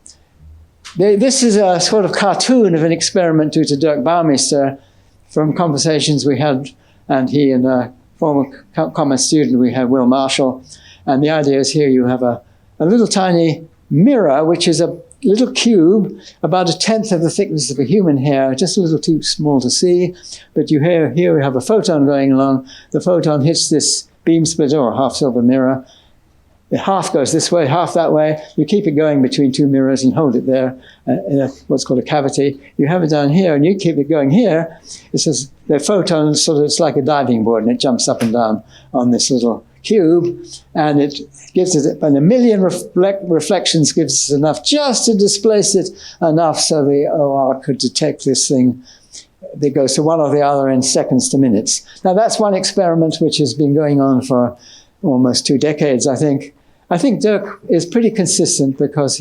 This is a sort of cartoon of an experiment due to Dirk Baumeister from conversations we had, and he and a former common student we had, Will Marshall. And the idea is here you have a little tiny mirror, which is a little cube, about 1/10 of the thickness of a human hair, just a little too small to see. But here we have a photon going along. The photon hits this beam splitter or half-silver mirror. Half goes this way, half that way. You keep it going between two mirrors and hold it there in what's called a cavity. You have it down here, and you keep it going here. It says the photon it's like a diving board, and it jumps up and down on this little cube, and it gives it, and 1 million reflections gives us enough just to displace it enough so the OR could detect this thing that goes to one or the other in seconds to minutes. Now that's one experiment which has been going on for almost 2 decades, I think. I think Dirk is pretty consistent because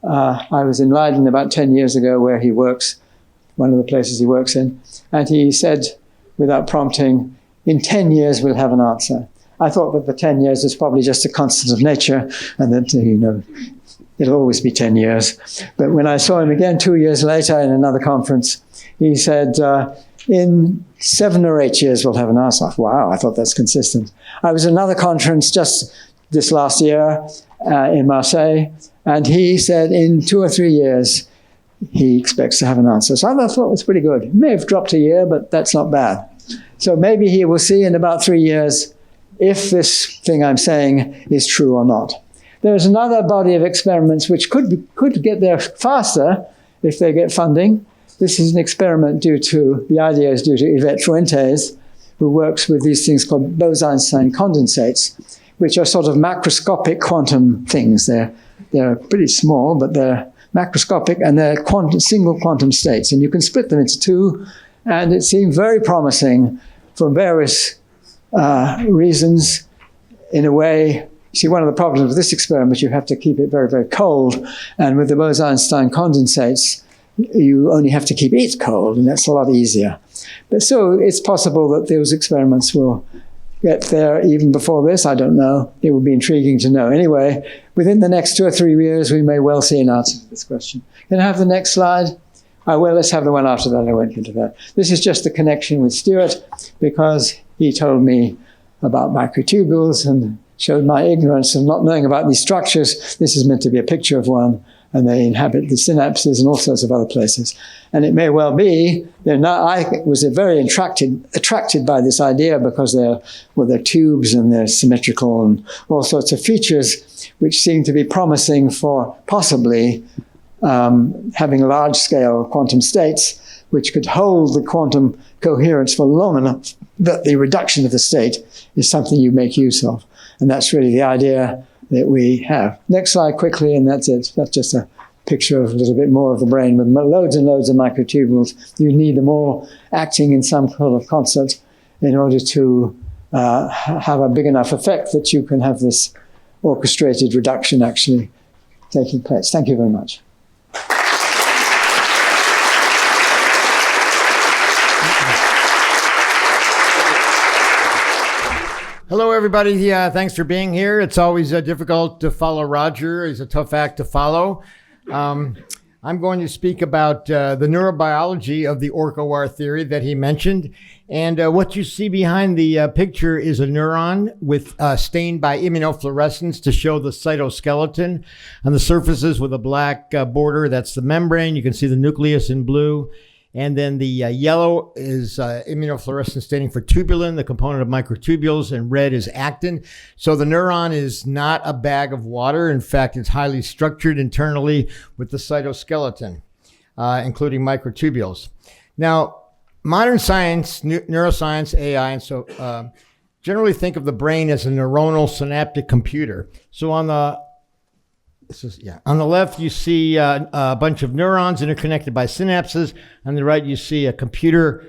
I was in Leiden about 10 years ago where he works, one of the places he works in, and he said, without prompting, in 10 years we'll have an answer. I thought that the 10 years was probably just a constant of nature and that, it'll always be 10 years. But when I saw him again 2 years later in another conference, he said, in 7 or 8 years, we'll have an answer. Wow, I thought that's consistent. I was at another conference just this last year in Marseille, and he said in 2 or 3 years, he expects to have an answer. So I thought it was pretty good. It may have dropped a year, but that's not bad. So maybe he will see in about 3 years if this thing I'm saying is true or not. There's another body of experiments which could get there faster if they get funding. This is an experiment the idea is due to Yvette Fuentes, who works with these things called Bose-Einstein condensates, which are sort of macroscopic quantum things. They're pretty small, but they're macroscopic, and they're single quantum states. And you can split them into two, and it seemed very promising for various reasons. In a way, see, one of the problems with this experiment, you have to keep it very, very cold. And with the Bose-Einstein condensates, you only have to keep it cold, and that's a lot easier. But so it's possible that those experiments will get there even before this. I don't know. It would be intriguing to know. Anyway, within the next 2 or 3 years, we may well see an answer to this question. Can I have the next slide? Well, let's have the one after that. I won't get into that. This is just the connection with Stuart, because he told me about microtubules and showed my ignorance of not knowing about these structures. This is meant to be a picture of one, and they inhabit the synapses and all sorts of other places. And it may well be, I was very attracted by this idea because they're tubes and they're symmetrical and all sorts of features which seem to be promising for possibly having large-scale quantum states which could hold the quantum coherence for long enough that the reduction of the state is something you make use of. And that's really the idea that we have. Next slide quickly, and that's it. That's just a picture of a little bit more of the brain with loads and loads of microtubules. You need them all acting in some sort of concert in order to have a big enough effect that you can have this orchestrated reduction actually taking place. Thank you very much. Hello, everybody. Thanks for being here. It's always difficult to follow Roger. He's a tough act to follow. I'm going to speak about the neurobiology of the Orch OR theory that he mentioned. And what you see behind the picture is a neuron with stained by immunofluorescence to show the cytoskeleton on the surfaces with a black border. That's the membrane. You can see the nucleus in blue. And then the yellow is immunofluorescence staining for tubulin, the component of microtubules, and red is actin. So the neuron is not a bag of water. In fact, it's highly structured internally with the cytoskeleton, including microtubules. Now, modern science, neuroscience, AI, and so generally think of the brain as a neuronal synaptic computer. So on the left, you see a bunch of neurons interconnected by synapses. On the right, you see a computer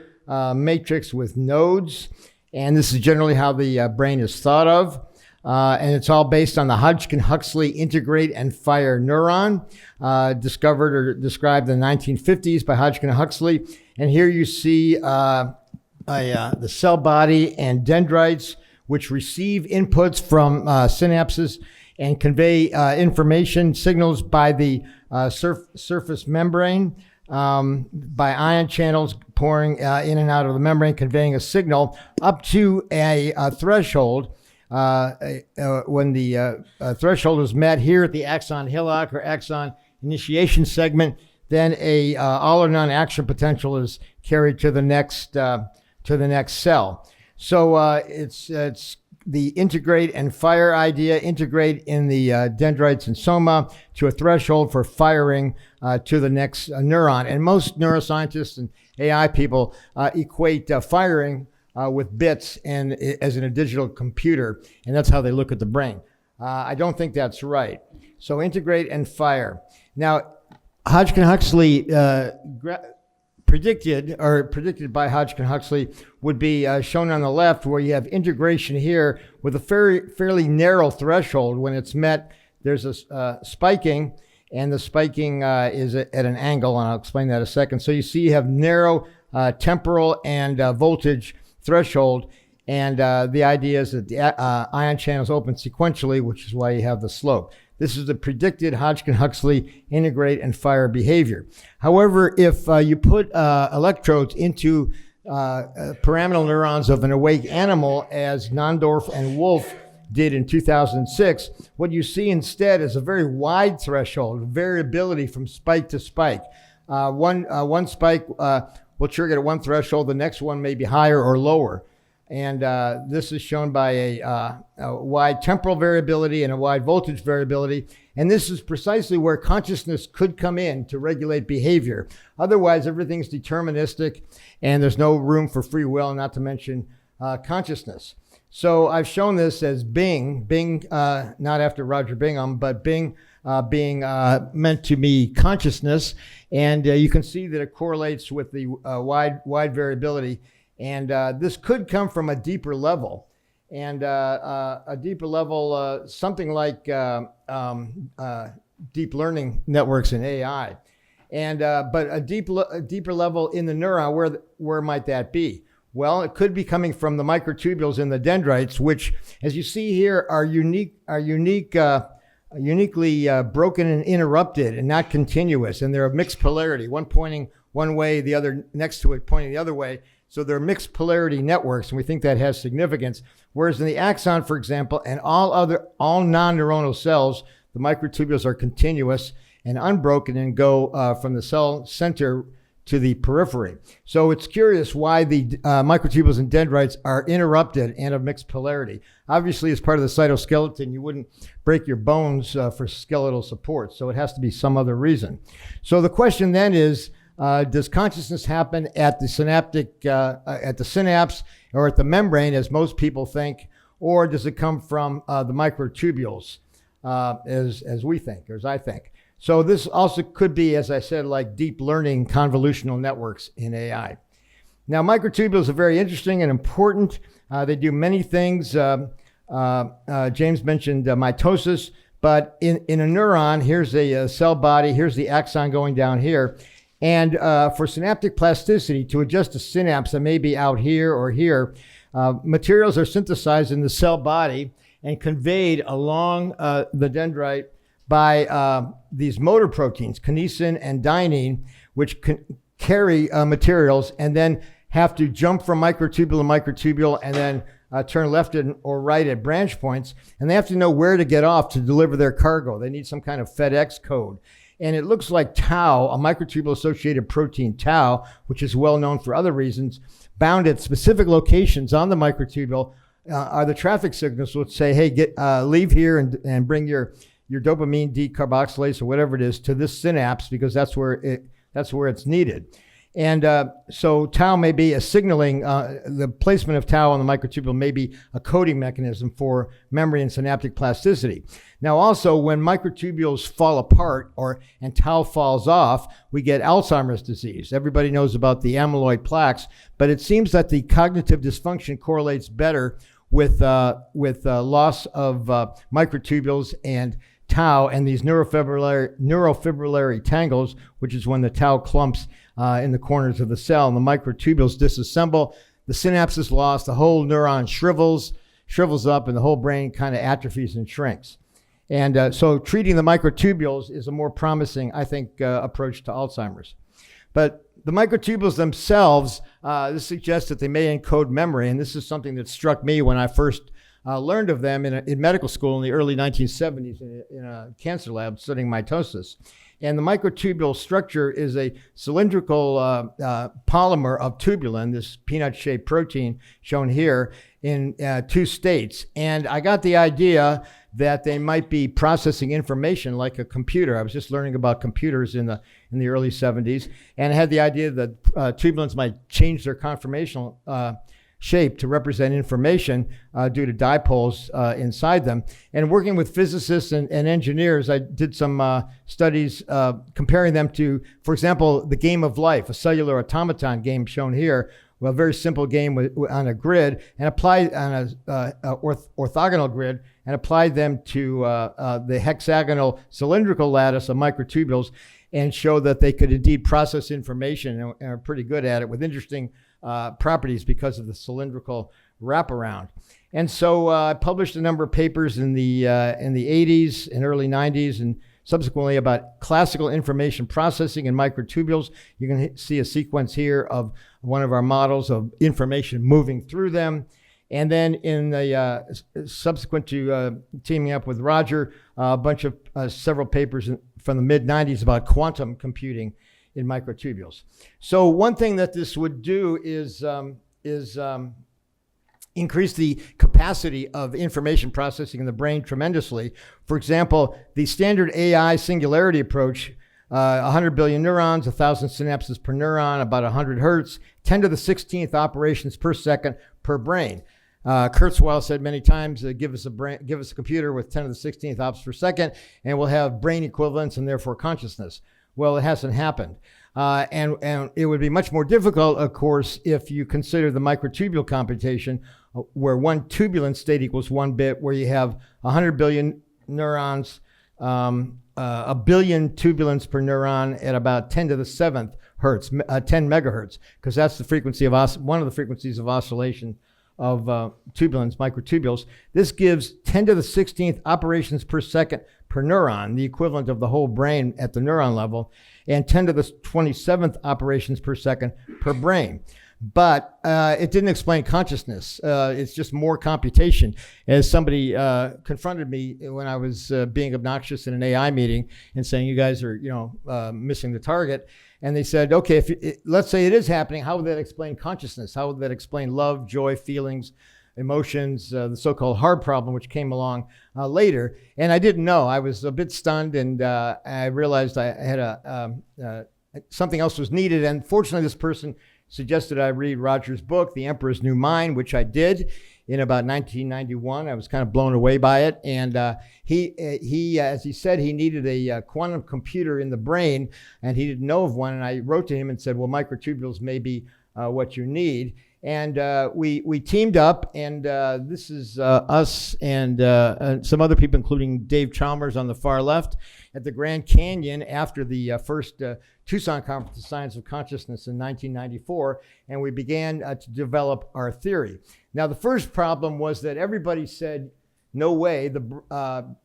matrix with nodes. And this is generally how the brain is thought of. And it's all based on the Hodgkin-Huxley integrate and fire neuron, discovered or described in the 1950s by Hodgkin-Huxley. And here you see the cell body and dendrites, which receive inputs from synapses and convey information signals by the surface membrane, by ion channels pouring in and out of the membrane, conveying a signal up to a threshold. When the threshold is met here at the axon hillock or axon initiation segment, then a all or none action potential is carried to the next cell. So it's the integrate and fire idea, integrate in the dendrites and soma to a threshold for firing to the next neuron. And most neuroscientists and AI people equate firing with bits and as in a digital computer, and that's how they look at the brain. I don't think that's right. So integrate and fire. Now, Hodgkin-Huxley predicted by Hodgkin-Huxley would be shown on the left, where you have integration here with a fairly narrow threshold. When it's met, there's a spiking, and the spiking is at an angle, and I'll explain that in a second. So you see you have narrow temporal and voltage threshold, And the idea is that the ion channels open sequentially, which is why you have the slope. This is the predicted Hodgkin-Huxley integrate and fire behavior. However, if you put electrodes into pyramidal neurons of an awake animal, as Nondorf and Wolf did in 2006, what you see instead is a very wide threshold, variability from spike to spike. One spike will trigger at one threshold, the next one may be higher or lower. And this is shown by a wide temporal variability and a wide voltage variability. And this is precisely where consciousness could come in to regulate behavior. Otherwise, everything's deterministic and there's no room for free will, not to mention consciousness. So I've shown this as Bing, not after Roger Bingham, but Bing being meant to be consciousness. And you can see that it correlates with the wide variability. And this could come from a deeper level. And a deeper level, something like deep learning networks in AI. And but a deeper level in the neuron, where might that be? Well, it could be coming from the microtubules in the dendrites, which, as you see here, are uniquely broken and interrupted and not continuous. And they're of mixed polarity, one pointing one way, the other next to it pointing the other way. So they're mixed polarity networks, and we think that has significance. Whereas in the axon, for example, and all non-neuronal cells, the microtubules are continuous and unbroken and go from the cell center to the periphery. So it's curious why the microtubules and dendrites are interrupted and of mixed polarity. Obviously, as part of the cytoskeleton, you wouldn't break your bones for skeletal support, so it has to be some other reason. So the question then is, does consciousness happen at the at the synapse or at the membrane, as most people think, or does it come from the microtubules, as we think, or as I think? So this also could be, as I said, like deep learning convolutional networks in AI. Now, microtubules are very interesting and important. They do many things. James mentioned mitosis, but in a neuron, here's a cell body, here's the axon going down here. And for synaptic plasticity, to adjust a synapse that may be out here or here, materials are synthesized in the cell body and conveyed along the dendrite by these motor proteins, kinesin and dynein, which carry materials and then have to jump from microtubule to microtubule and then turn left or right at branch points. And they have to know where to get off to deliver their cargo. They need some kind of FedEx code. And it looks like tau, a microtubule-associated protein tau, which is well known for other reasons, bound at specific locations on the microtubule, are the traffic signals which say, hey, leave here and bring your dopamine decarboxylase or whatever it is to this synapse, because that's where it's needed. And so tau may be a signaling, the placement of tau on the microtubule may be a coding mechanism for memory and synaptic plasticity. Now also, when microtubules fall apart and tau falls off, we get Alzheimer's disease. Everybody knows about the amyloid plaques, but it seems that the cognitive dysfunction correlates better with loss of microtubules and tau and these neurofibrillary tangles, which is when the tau clumps in the corners of the cell and the microtubules disassemble, the synapse is lost, the whole neuron shrivels up, and the whole brain kind of atrophies and shrinks. And so treating the microtubules is a more promising, I think, approach to Alzheimer's. But the microtubules themselves, this suggests that they may encode memory, and this is something that struck me when I first learned of them in medical school in the early 1970s in a cancer lab studying mitosis. And the microtubule structure is a cylindrical polymer of tubulin, this peanut-shaped protein shown here, in two states. And I got the idea that they might be processing information like a computer. I was just learning about computers in the early 70s, and I had the idea that tubulins might change their conformational shape to represent information due to dipoles inside them. And working with physicists and engineers, I did some studies comparing them to, for example, the game of life, a cellular automaton game shown here. Well, a very simple game on a grid, and applied on a orthogonal grid, and applied them to the hexagonal cylindrical lattice of microtubules, and showed that they could indeed process information and are pretty good at it with interesting properties because of the cylindrical wraparound. And so I published a number of papers in the 80s and early 90s, and subsequently about classical information processing and microtubules. You can see a sequence here of one of our models of information moving through them. And then in the subsequent to teaming up with Roger, a bunch of several papers from the mid-90s about quantum computing in microtubules. So one thing that this would do is increase the capacity of information processing in the brain tremendously. For example, the standard AI singularity approach, 100 billion neurons, 1,000 synapses per neuron, about 100 hertz, 10 to the 16th operations per second per brain. Kurzweil said many times, give us a computer with 10 to the 16th ops per second, and we'll have brain equivalence and therefore consciousness. Well, it hasn't happened. And it would be much more difficult, of course, if you consider the microtubule computation, where one tubulin state equals 1 bit, where you have 100 billion neurons, a billion tubulins per neuron at about 10 to the 7th hertz, 10 megahertz, because that's the frequency of one of the frequencies of oscillation of tubulins, microtubules. This gives 10 to the 16th operations per second per neuron, the equivalent of the whole brain at the neuron level, and 10 to the 27th operations per second per brain. But it didn't explain consciousness. It's just more computation. As somebody confronted me when I was being obnoxious in an AI meeting and saying, you guys are, missing the target. And they said, okay, let's say it is happening, how would that explain consciousness? How would that explain love, joy, feelings, emotions, the so-called hard problem, which came along later? And I didn't know. I was a bit stunned, and I realized I had something else was needed. And fortunately, this person suggested I read Roger's book, The Emperor's New Mind, which I did in about 1991. I was kind of blown away by it. And he, as he said, he needed a quantum computer in the brain, and he didn't know of one. And I wrote to him and said, well, microtubules may be what you need. And we teamed up, and this is us and some other people, including Dave Chalmers on the far left, at the Grand Canyon after the first Tucson Conference of Science of Consciousness in 1994, and we began to develop our theory. Now, the first problem was that everybody said, no way,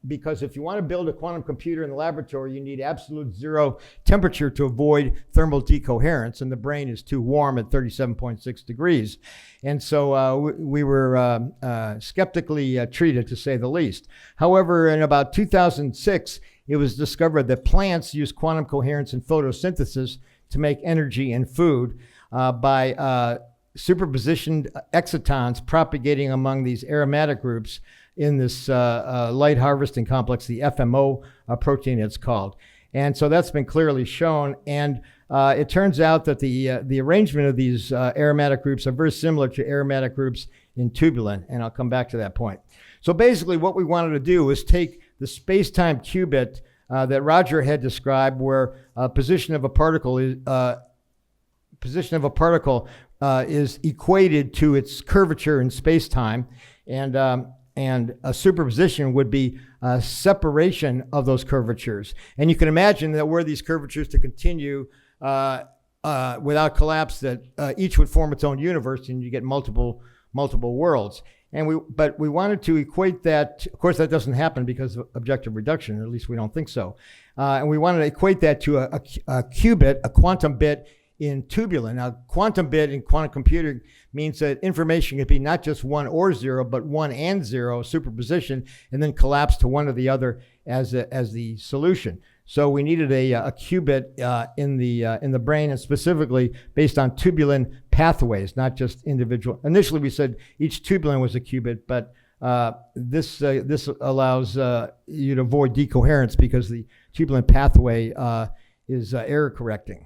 because if you want to build a quantum computer in the laboratory, you need absolute zero temperature to avoid thermal decoherence, and the brain is too warm at 37.6 degrees. And so we were skeptically treated, to say the least. However, in about 2006, it was discovered that plants use quantum coherence in photosynthesis to make energy and food by superpositioned excitons propagating among these aromatic groups in this light harvesting complex, the FMO protein it's called. And so that's been clearly shown. And it turns out that the arrangement of these aromatic groups are very similar to aromatic groups in tubulin, and I'll come back to that point. So basically what we wanted to do was take the space-time qubit that Roger had described, where position of a particle is equated to its curvature in space-time, and a superposition would be a separation of those curvatures. And you can imagine that were these curvatures to continue without collapse, that each would form its own universe, and you get multiple worlds. But we wanted to equate that. Of course, that doesn't happen because of objective reduction, or at least we don't think so. And we wanted to equate that to a qubit, a quantum bit in tubulin. Now, quantum bit in quantum computing means that information can be not just 1 or 0, but 1 and 0 superposition, and then collapse to one or the other as the solution. So we needed a qubit in the brain, and specifically based on tubulin pathways, not just individual. Initially, we said each tubulin was a qubit, but this allows you to avoid decoherence because the tubulin pathway is error correcting.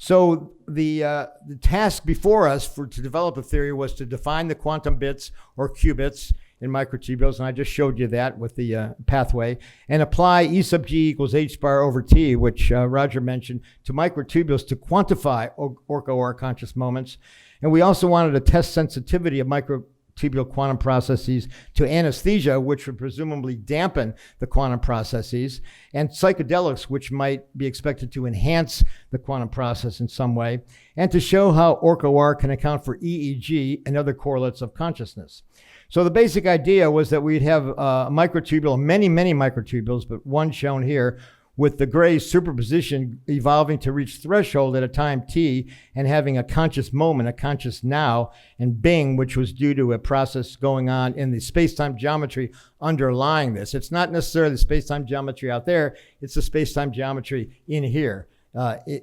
So the task before us to develop a theory was to define the quantum bits or qubits in microtubules, and I just showed you that with the pathway, and apply E sub g equals h bar over t, which Roger mentioned, to microtubules to quantify Orch OR conscious moments. And we also wanted to test sensitivity of microtubules microtubule quantum processes to anesthesia, which would presumably dampen the quantum processes, and psychedelics, which might be expected to enhance the quantum process in some way, and to show how Orch OR can account for EEG and other correlates of consciousness. So the basic idea was that we'd have a microtubule, many microtubules, but one shown here, with the gray superposition evolving to reach threshold at a time t and having a conscious moment, a conscious now, and Bing, which was due to a process going on in the space-time geometry underlying this. It's not necessarily the space-time geometry out there, it's the space-time geometry in here,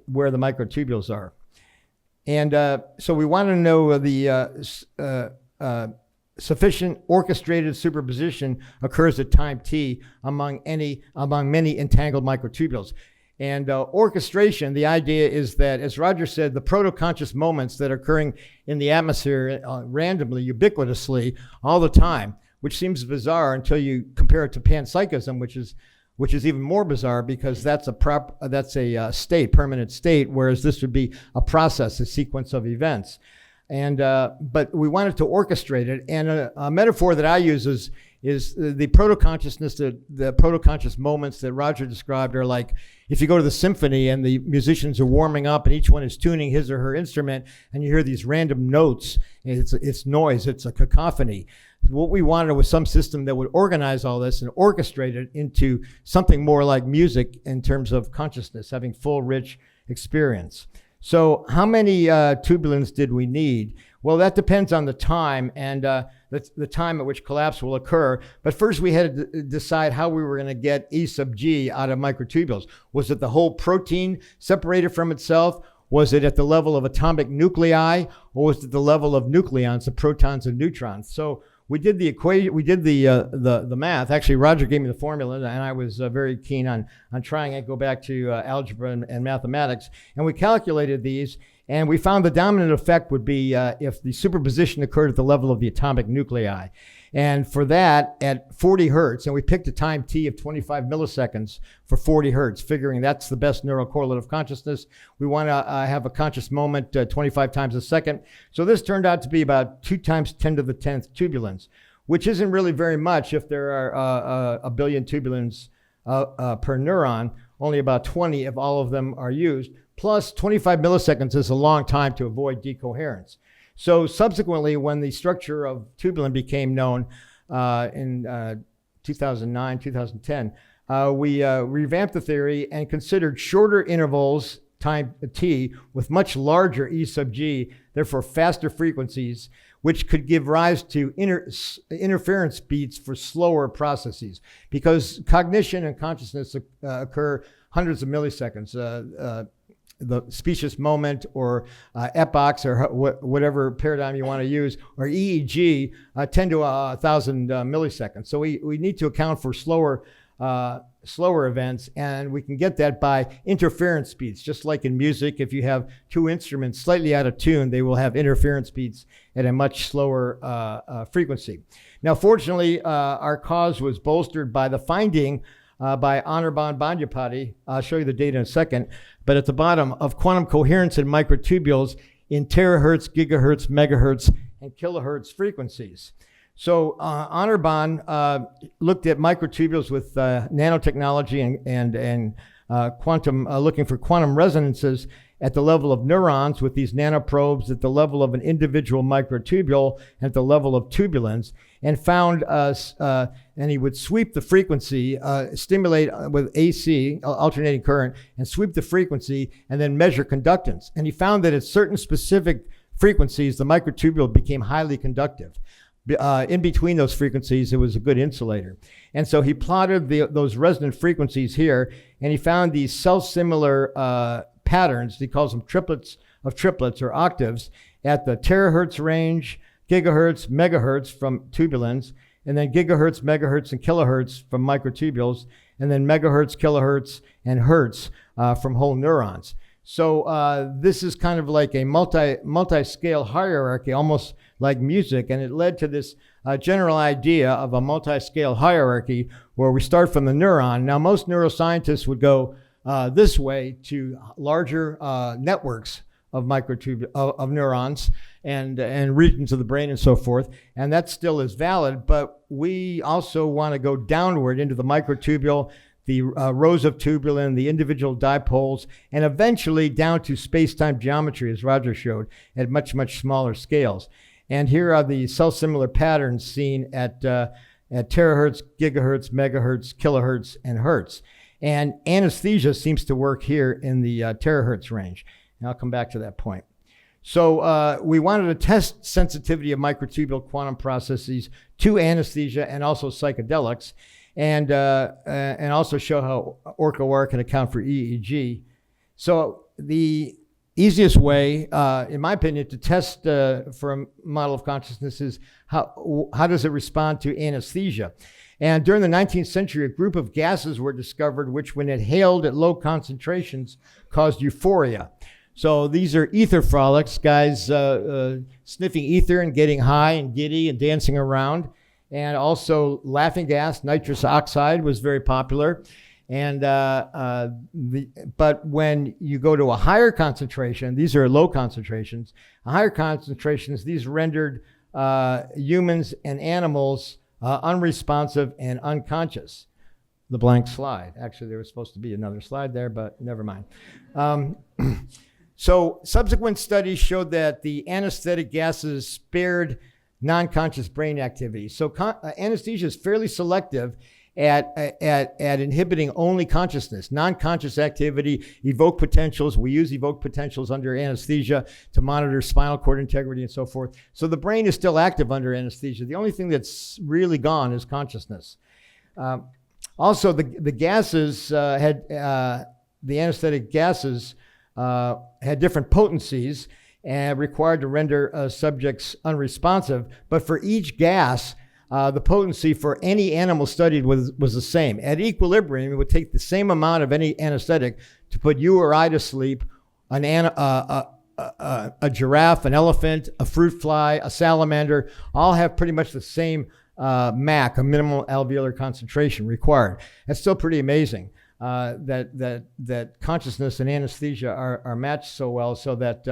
where the microtubules are. And so we want to know the sufficient orchestrated superposition occurs at time t among many entangled microtubules. And orchestration, the idea is that, as Roger said, the proto-conscious moments that are occurring in the atmosphere randomly, ubiquitously, all the time, which seems bizarre until you compare it to panpsychism, which is even more bizarre because that's a state, permanent state, whereas this would be a process, a sequence of events. And but we wanted to orchestrate it, and a metaphor that I use is the proto-consciousness, the proto-conscious moments that Roger described are like if you go to the symphony and the musicians are warming up and each one is tuning his or her instrument, and you hear these random notes, and it's noise, it's a cacophony. What we wanted was some system that would organize all this and orchestrate it into something more like music in terms of consciousness, having full, rich experience. So how many tubulins did we need? Well, that depends on the time and the time at which collapse will occur. But first we had to decide how we were going to get E sub G out of microtubules. Was it the whole protein separated from itself? Was it at the level of atomic nuclei? Or was it the level of nucleons, the protons and neutrons? So we did the equation, we did the math. Actually, Roger gave me the formula, and I was very keen on trying it, go back to algebra and mathematics. And we calculated these, and we found the dominant effect would be if the superposition occurred at the level of the atomic nuclei. And for that, at 40 hertz, and we picked a time t of 25 milliseconds for 40 hertz, figuring that's the best neural correlate of consciousness. We want to have a conscious moment 25 times a second. So this turned out to be about 2 times 10 to the 10th tubulins, which isn't really very much if there are a billion tubulins per neuron, only about 20 if all of them are used. Plus 25 milliseconds is a long time to avoid decoherence. So subsequently, when the structure of tubulin became known in 2009, 2010, we revamped the theory and considered shorter intervals, time t, with much larger E sub g, therefore faster frequencies, which could give rise to interference beats for slower processes. Because cognition and consciousness occur hundreds of milliseconds. The specious moment or epochs or whatever paradigm you want to use, or EEG, 10 to 1,000 milliseconds. So we need to account for slower events, and we can get that by interference speeds. Just like in music, if you have 2 instruments slightly out of tune, they will have interference speeds at a much slower frequency. Now, fortunately, our cause was bolstered by the finding by Anirban Bandyapati. I'll show you the data in a second, but at the bottom of quantum coherence in microtubules in terahertz, gigahertz, megahertz, and kilohertz frequencies. So Anirban looked at microtubules with nanotechnology and quantum, looking for quantum resonances at the level of neurons with these nanoprobes at the level of an individual microtubule and at the level of tubulins, and found, and he would sweep the frequency, stimulate with AC, alternating current, and sweep the frequency and then measure conductance. And he found that at certain specific frequencies, the microtubule became highly conductive. In between those frequencies, it was a good insulator. And so he plotted those resonant frequencies here, and he found these self-similar patterns. He calls them triplets of triplets or octaves at the terahertz range, gigahertz, megahertz from tubulins, and then gigahertz, megahertz, and kilohertz from microtubules, and then megahertz, kilohertz, and hertz from whole neurons. So this is kind of like a multi-scale hierarchy, almost like music, and it led to this general idea of a multi-scale hierarchy where we start from the neuron. Now, most neuroscientists would go this way to larger networks of of neurons and regions of the brain and so forth, and that still is valid. But we also want to go downward into the microtubule, the rows of tubulin, the individual dipoles, and eventually down to space-time geometry, as Roger showed, at much, much smaller scales. And here are the cell-similar patterns seen at terahertz, gigahertz, megahertz, kilohertz, and hertz. And anesthesia seems to work here in the terahertz range. And I'll come back to that point. So we wanted to test sensitivity of microtubule quantum processes to anesthesia and also psychedelics, and also show how Orch OR can account for EEG. So the easiest way, in my opinion, to test for a model of consciousness is how does it respond to anesthesia? And during the 19th century, a group of gases were discovered which, when inhaled at low concentrations, caused euphoria. So these are ether frolics, guys sniffing ether and getting high and giddy and dancing around. And also laughing gas, nitrous oxide, was very popular. And but when you go to a higher concentration, these are low concentrations, higher concentrations, these rendered humans and animals unresponsive and unconscious. The blank slide. Actually, there was supposed to be another slide there, but never mind. So subsequent studies showed that the anesthetic gases spared non-conscious brain activity. So anesthesia is fairly selective at inhibiting only consciousness. Non-conscious activity, evoked potentials. We use evoked potentials under anesthesia to monitor spinal cord integrity and so forth. So the brain is still active under anesthesia. The only thing that's really gone is consciousness. Also, the gases the anesthetic gases had different potencies and required to render subjects unresponsive. But for each gas, the potency for any animal studied was the same. At equilibrium, it would take the same amount of any anesthetic to put you or I to sleep, a giraffe, an elephant, a fruit fly, a salamander, all have pretty much the same MAC, a minimal alveolar concentration required. That's still pretty amazing that consciousness and anesthesia are matched so well, so that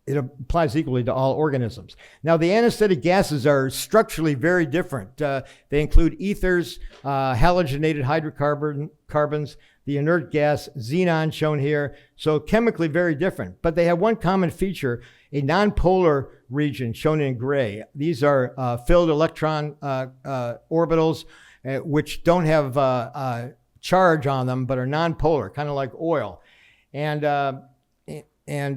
it applies equally to all organisms. Now, the anesthetic gases are structurally very different. They include ethers, halogenated hydrocarbons, the inert gas xenon shown here. So chemically very different, but they have one common feature, a nonpolar region shown in gray. These are filled electron orbitals, which don't have charge on them, but are nonpolar, kind of like oil. And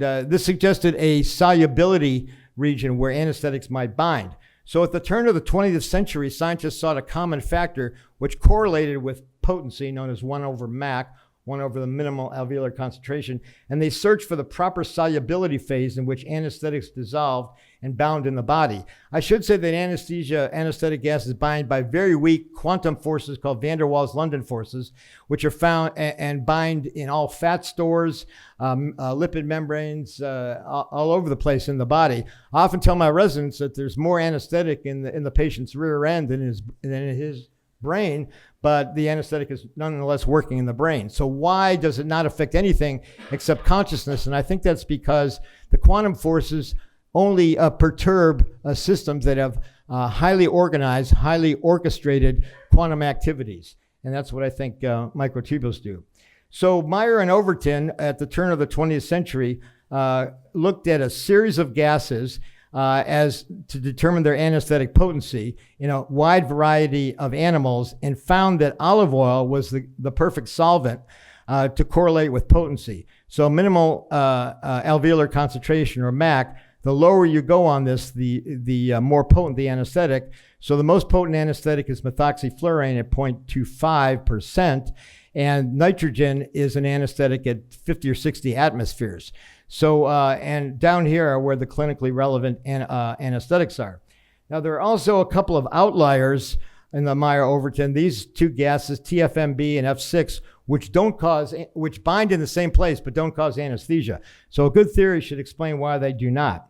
this suggested a solubility region where anesthetics might bind. So at the turn of the 20th century, scientists sought a common factor which correlated with potency, known as 1 over MAC, 1 over the minimal alveolar concentration, and they searched for the proper solubility phase in which anesthetics dissolved and bound in the body. I should say that anesthetic gases bind by very weak quantum forces called van der Waals London forces, which are found and bind in all fat stores, lipid membranes, all over the place in the body. I often tell my residents that there's more anesthetic in the patient's rear end than in his brain, but the anesthetic is nonetheless working in the brain. So why does it not affect anything except consciousness? And I think that's because the quantum forces only perturb systems that have highly organized, highly orchestrated quantum activities. And that's what I think microtubules do. So Meyer and Overton, at the turn of the 20th century, looked at a series of gases as to determine their anesthetic potency in a wide variety of animals, and found that olive oil was the perfect solvent to correlate with potency. So minimal alveolar concentration, or MAC, the lower you go on this, the more potent the anesthetic. So the most potent anesthetic is methoxyfluorine at 0.25%, and nitrogen is an anesthetic at 50 or 60 atmospheres. So, and down here are where the clinically relevant anesthetics are. Now, there are also a couple of outliers in the Meyer-Overton. These two gases, TFMB and F6, which bind in the same place but don't cause anesthesia. So a good theory should explain why they do not.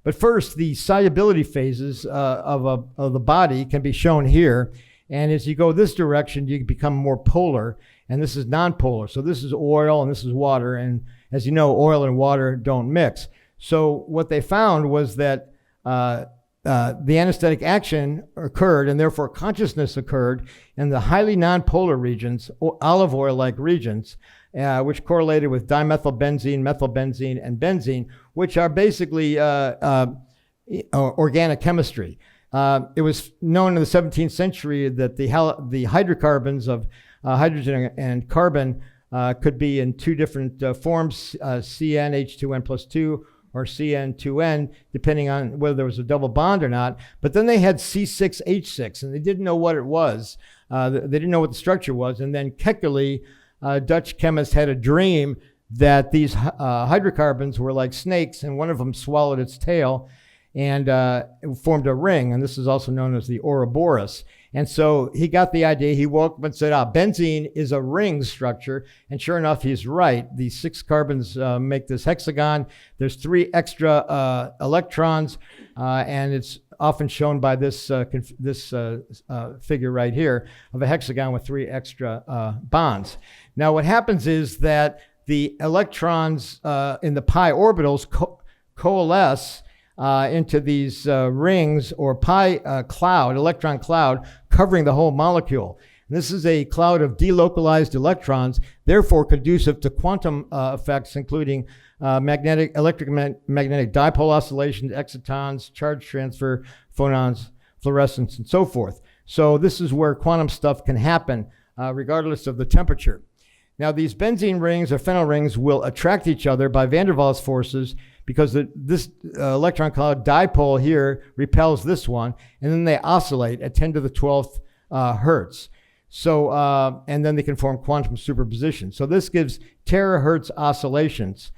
But first, the solubility phases of the body can be shown here. And as you go this direction, you become more polar. and this is nonpolar. So this is oil and this is water, and as you know, oil and water don't mix. So what they found was that the anesthetic action occurred, and therefore consciousness occurred in the highly nonpolar regions, olive oil-like regions, which correlated with dimethylbenzene, methylbenzene, and benzene, which are basically organic chemistry. It was known in the 17th century that the hydrocarbons of hydrogen and carbon could be in two different forms, CnH2n plus 2 or CN2N, depending on whether there was a double bond or not. But then they had C6H6, and they didn't know what it was. They didn't know what the structure was. And then Kekulé, a Dutch chemist, had a dream that these hydrocarbons were like snakes, and one of them swallowed its tail and it formed a ring. And this is also known as the Ouroboros. And so he got the idea. He woke up and said, benzene is a ring structure. And sure enough, he's right. These 6 carbons make this hexagon. There's 3 extra electrons, and it's often shown by this figure right here of a hexagon with 3 extra bonds. Now, what happens is that the electrons in the pi orbitals coalesce into these rings or pi cloud, electron cloud, covering the whole molecule. And this is a cloud of delocalized electrons, therefore conducive to quantum effects, including electromagnetic dipole oscillations, excitons, charge transfer, phonons, fluorescence, and so forth. So this is where quantum stuff can happen, regardless of the temperature. Now, these benzene rings or phenyl rings will attract each other by van der Waals forces, because this electron cloud dipole here repels this one, and then they oscillate at 10 to the 12th hertz. So, and then they can form quantum superposition. So this gives terahertz oscillations.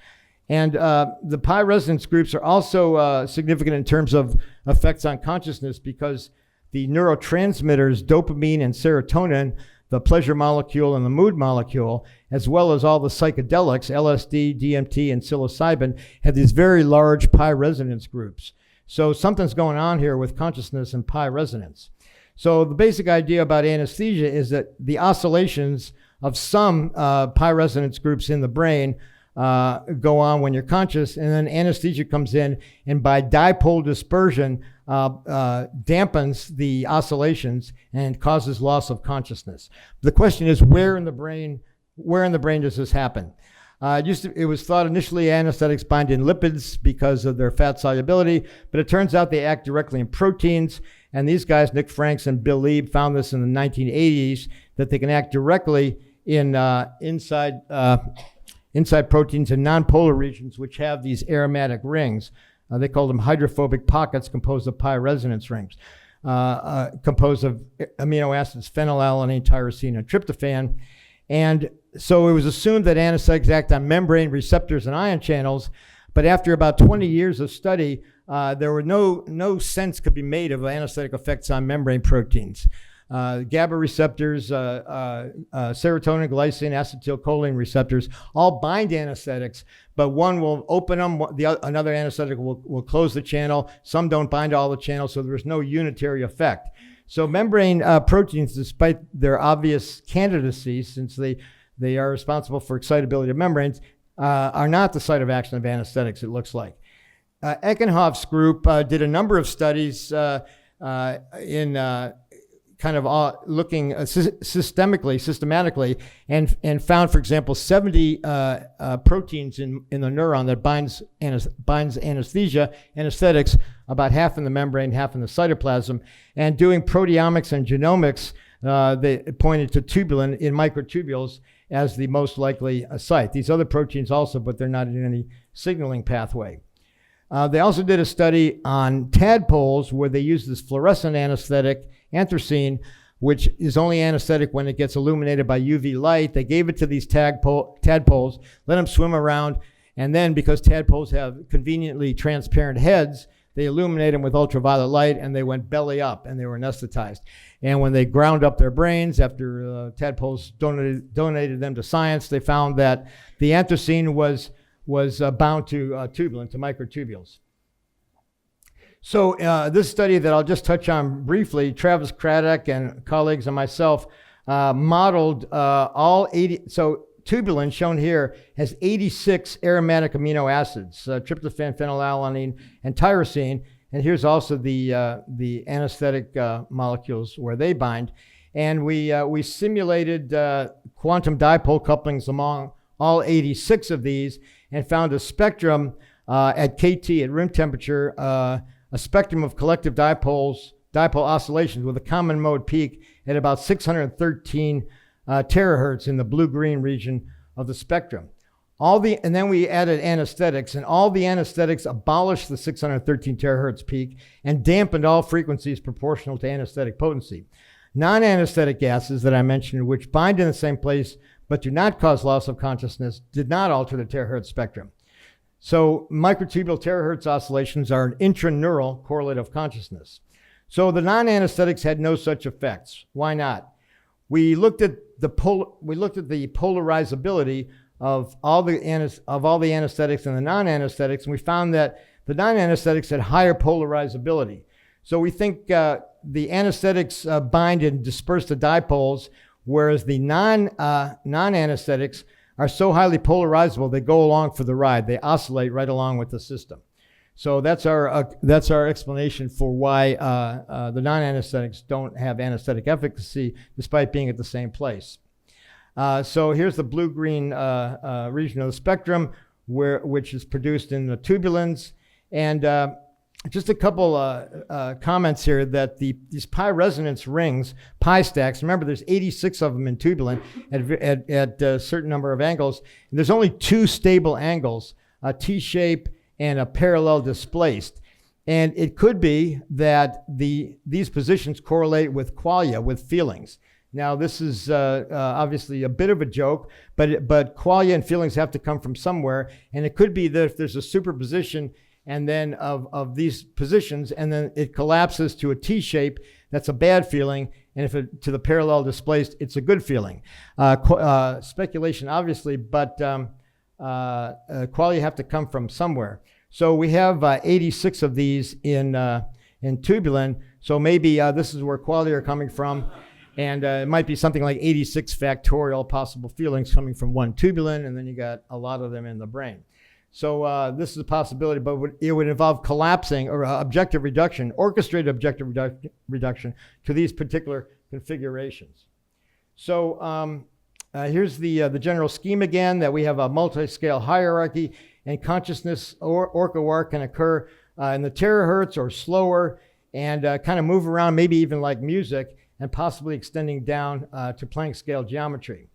And the pi resonance groups are also significant in terms of effects on consciousness, because the neurotransmitters dopamine and serotonin, the pleasure molecule and the mood molecule, as well as all the psychedelics, LSD, DMT, and psilocybin, have these very large pi resonance groups. So something's going on here with consciousness and pi resonance. So the basic idea about anesthesia is that the oscillations of some pi resonance groups in the brain go on when you're conscious, and then anesthesia comes in, and by dipole dispersion dampens the oscillations and causes loss of consciousness. The question is, where in the brain does this happen? It was thought initially anesthetics bind in lipids because of their fat solubility, but it turns out they act directly in proteins. And these guys, Nick Franks and Bill Lieb, found this in the 1980s, that they can act directly in inside proteins in nonpolar regions, which have these aromatic rings. They call them hydrophobic pockets composed of pi resonance rings, composed of amino acids, phenylalanine, tyrosine, and tryptophan. And so it was assumed that anesthetics act on membrane receptors and ion channels, but after about 20 years of study, there were no sense could be made of anesthetic effects on membrane proteins. GABA receptors, serotonin, glycine, acetylcholine receptors all bind anesthetics, but one will open them, another anesthetic will close the channel. Some don't bind all the channels, so there's no unitary effect. So membrane proteins, despite their obvious candidacy, since they are responsible for excitability of membranes, are not the site of action of anesthetics, it looks like. Eckenhoff's group did a number of studies looking systematically, and found, for example, 70 proteins in the neuron that binds anesthetics, about half in the membrane, half in the cytoplasm. And doing proteomics and genomics, they pointed to tubulin in microtubules as the most likely site. These other proteins also, but they're not in any signaling pathway. They also did a study on tadpoles where they used this fluorescent anesthetic, anthracene, which is only anesthetic when it gets illuminated by UV light. They gave it to these tadpoles, let them swim around, and then because tadpoles have conveniently transparent heads, they illuminate them with ultraviolet light, and they went belly up, and they were anesthetized. And when they ground up their brains, after tadpoles donated them to science, they found that the anthracene was bound to tubulin, to microtubules. So this study that I'll just touch on briefly, Travis Craddock and colleagues and myself modeled all 80. So tubulin, shown here, has 86 aromatic amino acids, tryptophan, phenylalanine, and tyrosine. And here's also the anesthetic molecules where they bind. And we simulated quantum dipole couplings among all 86 of these and found a spectrum at KT, at room temperature, a spectrum of collective dipole oscillations with a common mode peak at about 613 terahertz in the blue-green region of the spectrum. And then we added anesthetics, and all the anesthetics abolished the 613 terahertz peak and dampened all frequencies proportional to anesthetic potency. Non-anesthetic gases that I mentioned, which bind in the same place but do not cause loss of consciousness, did not alter the terahertz spectrum. So microtubule terahertz oscillations are an intraneural correlate of consciousness. So the non-anesthetics had no such effects. Why not? We looked at the polarizability of all the anesthetics and the non-anesthetics, and we found that the non-anesthetics had higher polarizability. So we think the anesthetics bind and disperse the dipoles, whereas the non-anesthetics are so highly polarizable they go along for the ride. They oscillate right along with the system. So that's our explanation for why the non-anesthetics don't have anesthetic efficacy despite being at the same place. So here's the blue-green region of the spectrum, which is produced in the tubulins. And just a couple comments here that these pi resonance rings, pi stacks, remember there's 86 of them in tubulin at a certain number of angles. And there's only two stable angles, a T-shape and a parallel displaced. And it could be that these positions correlate with qualia, with feelings. Now, this is obviously a bit of a joke, but qualia and feelings have to come from somewhere. And it could be that if there's a superposition and then of these positions, and then it collapses to a T-shape, that's a bad feeling. And if it to the parallel displaced, it's a good feeling. Speculation, obviously, but qualia have to come from somewhere. So we have 86 of these in tubulin. So maybe this is where qualia are coming from. And it might be something like 86 factorial possible feelings coming from one tubulin, and then you got a lot of them in the brain. So this is a possibility, but it would involve collapsing or objective reduction, orchestrated objective reduction to these particular configurations. So here's the general scheme again, that we have a multi-scale hierarchy, and consciousness Orch OR can occur in the terahertz or slower, and kind of move around, maybe even like music, and possibly extending down to Planck scale geometry.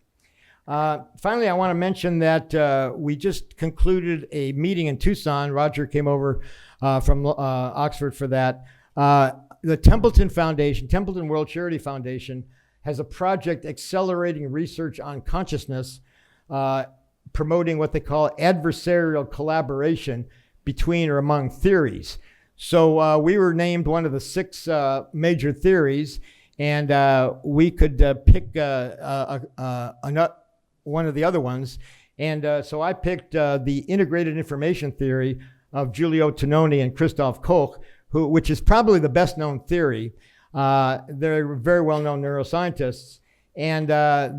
Finally, I want to mention that we just concluded a meeting in Tucson. Roger came over from Oxford for that. The Templeton Foundation, Templeton World Charity Foundation, has a project accelerating research on consciousness, promoting what they call adversarial collaboration between or among theories. So we were named one of the 6 major theories, and we could pick one of the other ones. And so I picked the integrated information theory of Giulio Tononi and Christoph Koch, which is probably the best known theory. They're very well-known neuroscientists. And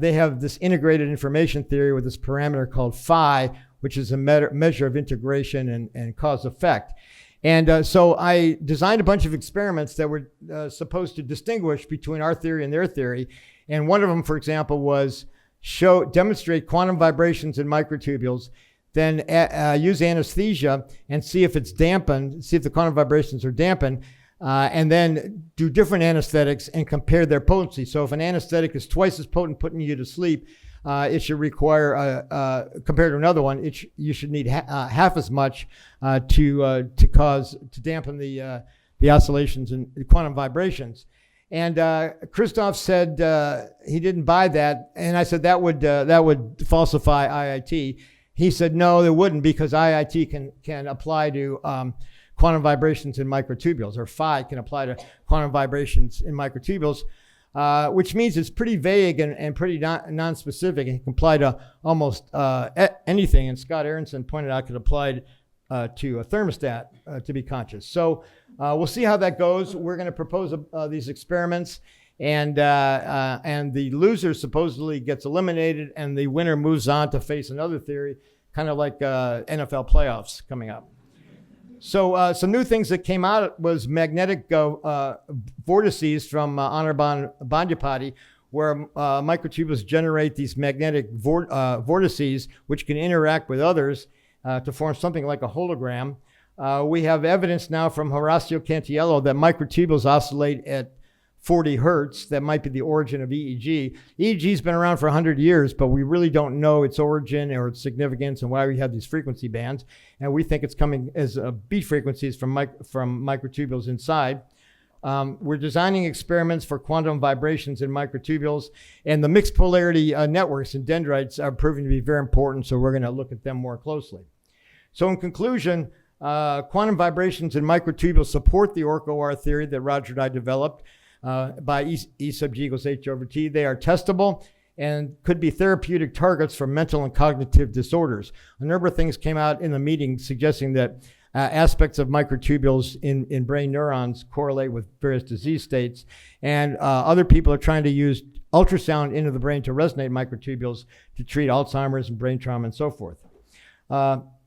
they have this integrated information theory with this parameter called phi, which is a measure of integration and cause-effect. And so I designed a bunch of experiments that were supposed to distinguish between our theory and their theory. And one of them, for example, was demonstrate quantum vibrations in microtubules, then use anesthesia and see if it's dampened, see if the quantum vibrations are dampened, and then do different anesthetics and compare their potency. So if an anesthetic is twice as potent putting you to sleep, it should require, compared to another one, you should need half as much to dampen the oscillations and quantum vibrations. And Christoph said he didn't buy that, and I said that would falsify IIT. He said no, it wouldn't, because IIT can apply to quantum vibrations in microtubules, or phi can apply to quantum vibrations in microtubules, which means it's pretty vague and pretty non-specific, and can apply to almost anything. And Scott Aronson pointed out it could apply to a thermostat to be conscious. So we'll see how that goes. We're going to propose these experiments, and the loser supposedly gets eliminated, and the winner moves on to face another theory, kind of like NFL playoffs coming up. So some new things that came out was magnetic vortices from Anirban Bandyapati, where microtubules generate these magnetic vortices, which can interact with others to form something like a hologram. We have evidence now from Horacio Cantiello that microtubules oscillate at 40 hertz. That might be the origin of EEG. EEG's been around for 100 years, but we really don't know its origin or its significance and why we have these frequency bands. And we think it's coming as beat frequencies from microtubules inside. We're designing experiments for quantum vibrations in microtubules, and the mixed polarity networks in dendrites are proving to be very important, so we're going to look at them more closely. So in conclusion, quantum vibrations in microtubules support the Orch OR theory that Roger and I developed by E sub G equals H over T. They are testable and could be therapeutic targets for mental and cognitive disorders. A number of things came out in the meeting suggesting that aspects of microtubules in brain neurons correlate with various disease states, and other people are trying to use ultrasound into the brain to resonate microtubules to treat Alzheimer's and brain trauma and so forth.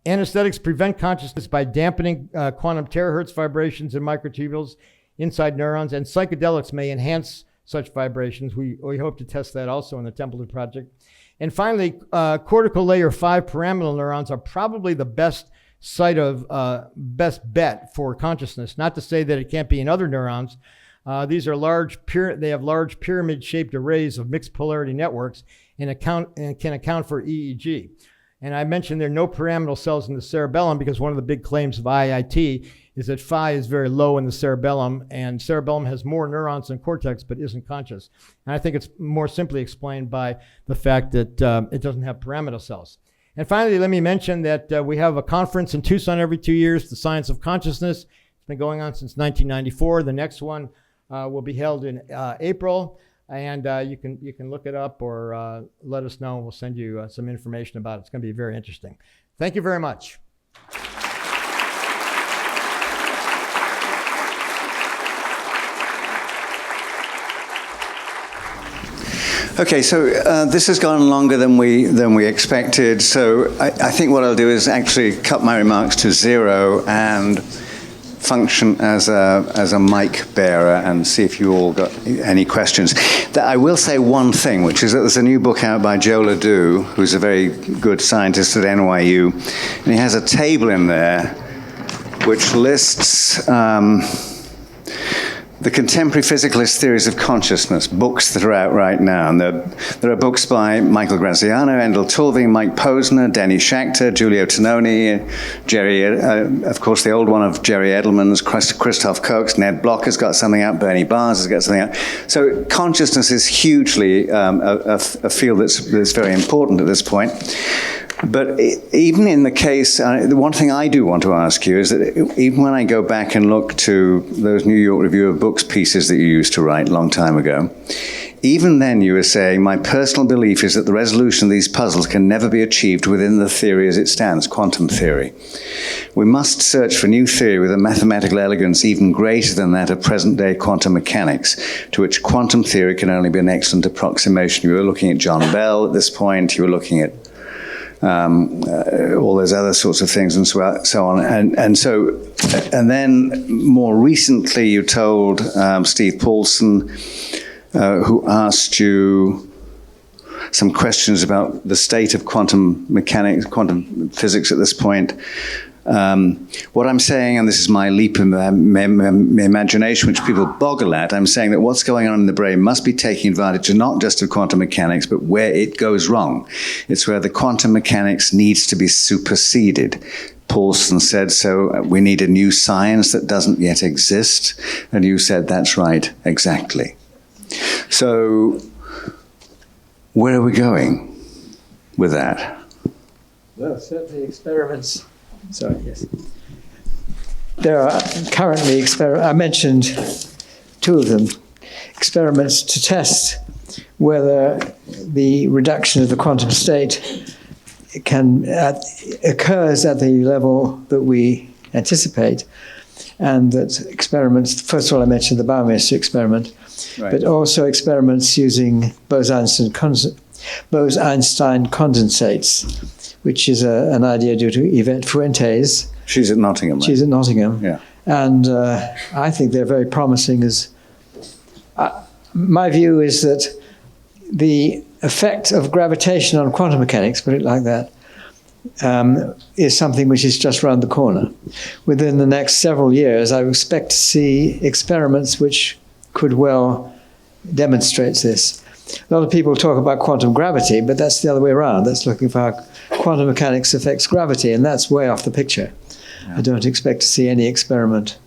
Anesthetics prevent consciousness by dampening quantum terahertz vibrations in microtubules inside neurons, and psychedelics may enhance such vibrations. We hope to test that also in the Templeton project. And finally, cortical layer 5 pyramidal neurons are probably the best bet for consciousness. Not to say that it can't be in other neurons. These are they have large pyramid-shaped arrays of mixed polarity networks and can account for EEG. And I mentioned there are no pyramidal cells in the cerebellum because one of the big claims of IIT is that phi is very low in the cerebellum, and cerebellum has more neurons than cortex but isn't conscious. And I think it's more simply explained by the fact that it doesn't have pyramidal cells. And finally, let me mention that we have a conference in Tucson every 2 years, the Science of Consciousness. It's been going on since 1994. The next one will be held in April, and you can look it up or let us know, and we'll send you some information about it. It's going to be very interesting. Thank you very much. Okay, so this has gone longer than we expected. So I think what I'll do is actually cut my remarks to 0 and function as a mic bearer and see if you all got any questions. I will say one thing, which is that there's a new book out by Jolla, who's a very good scientist at NYU, and he has a table in there which lists the contemporary physicalist theories of consciousness, books that are out right now. And there are books by Michael Graziano, Endel Tulving, Mike Posner, Denny Schachter, Giulio Tononi, Jerry, of course, the old one of Jerry Edelman's, Christoph Koch's, Ned Block has got something out, Bernie Bars has got something out. So consciousness is hugely a field that's very important at this point. But even in the case, the one thing I do want to ask you is that even when I go back and look to those New York Review of Books pieces that you used to write a long time ago, even then you were saying, my personal belief is that the resolution of these puzzles can never be achieved within the theory as it stands, quantum theory. We must search for new theory with a mathematical elegance even greater than that of present-day quantum mechanics, to which quantum theory can only be an excellent approximation. You were looking at John Bell at this point, you were looking at all those other sorts of things and so on. And then more recently you told Steve Paulson, who asked you some questions about the state of quantum mechanics, quantum physics at this point. What I'm saying, and this is my leap in imagination, which people boggle at, I'm saying that what's going on in the brain must be taking advantage of not just of quantum mechanics, but where it goes wrong. It's where the quantum mechanics needs to be superseded. Paulson said, so we need a new science that doesn't yet exist. And you said, that's right, exactly. So where are we going with that? Well, certainly experiments. Sorry, yes. There are currently I mentioned 2 of them, experiments to test whether the reduction of the quantum state occurs at the level that we anticipate, and that experiments, first of all I mentioned the Baumeister experiment, Right. but also experiments using Bose-Einstein condensates, which is an idea due to Yvette Fuentes. She's at Nottingham, right? She's at Nottingham. Yeah. And I think they're very promising. My view is that the effect of gravitation on quantum mechanics, put it like that, is something which is just round the corner. Within the next several years, I expect to see experiments which could well demonstrate this. A lot of people talk about quantum gravity, but that's the other way around. That's looking for how quantum mechanics affects gravity, and that's way off the picture. Yeah. I don't expect to see any experiment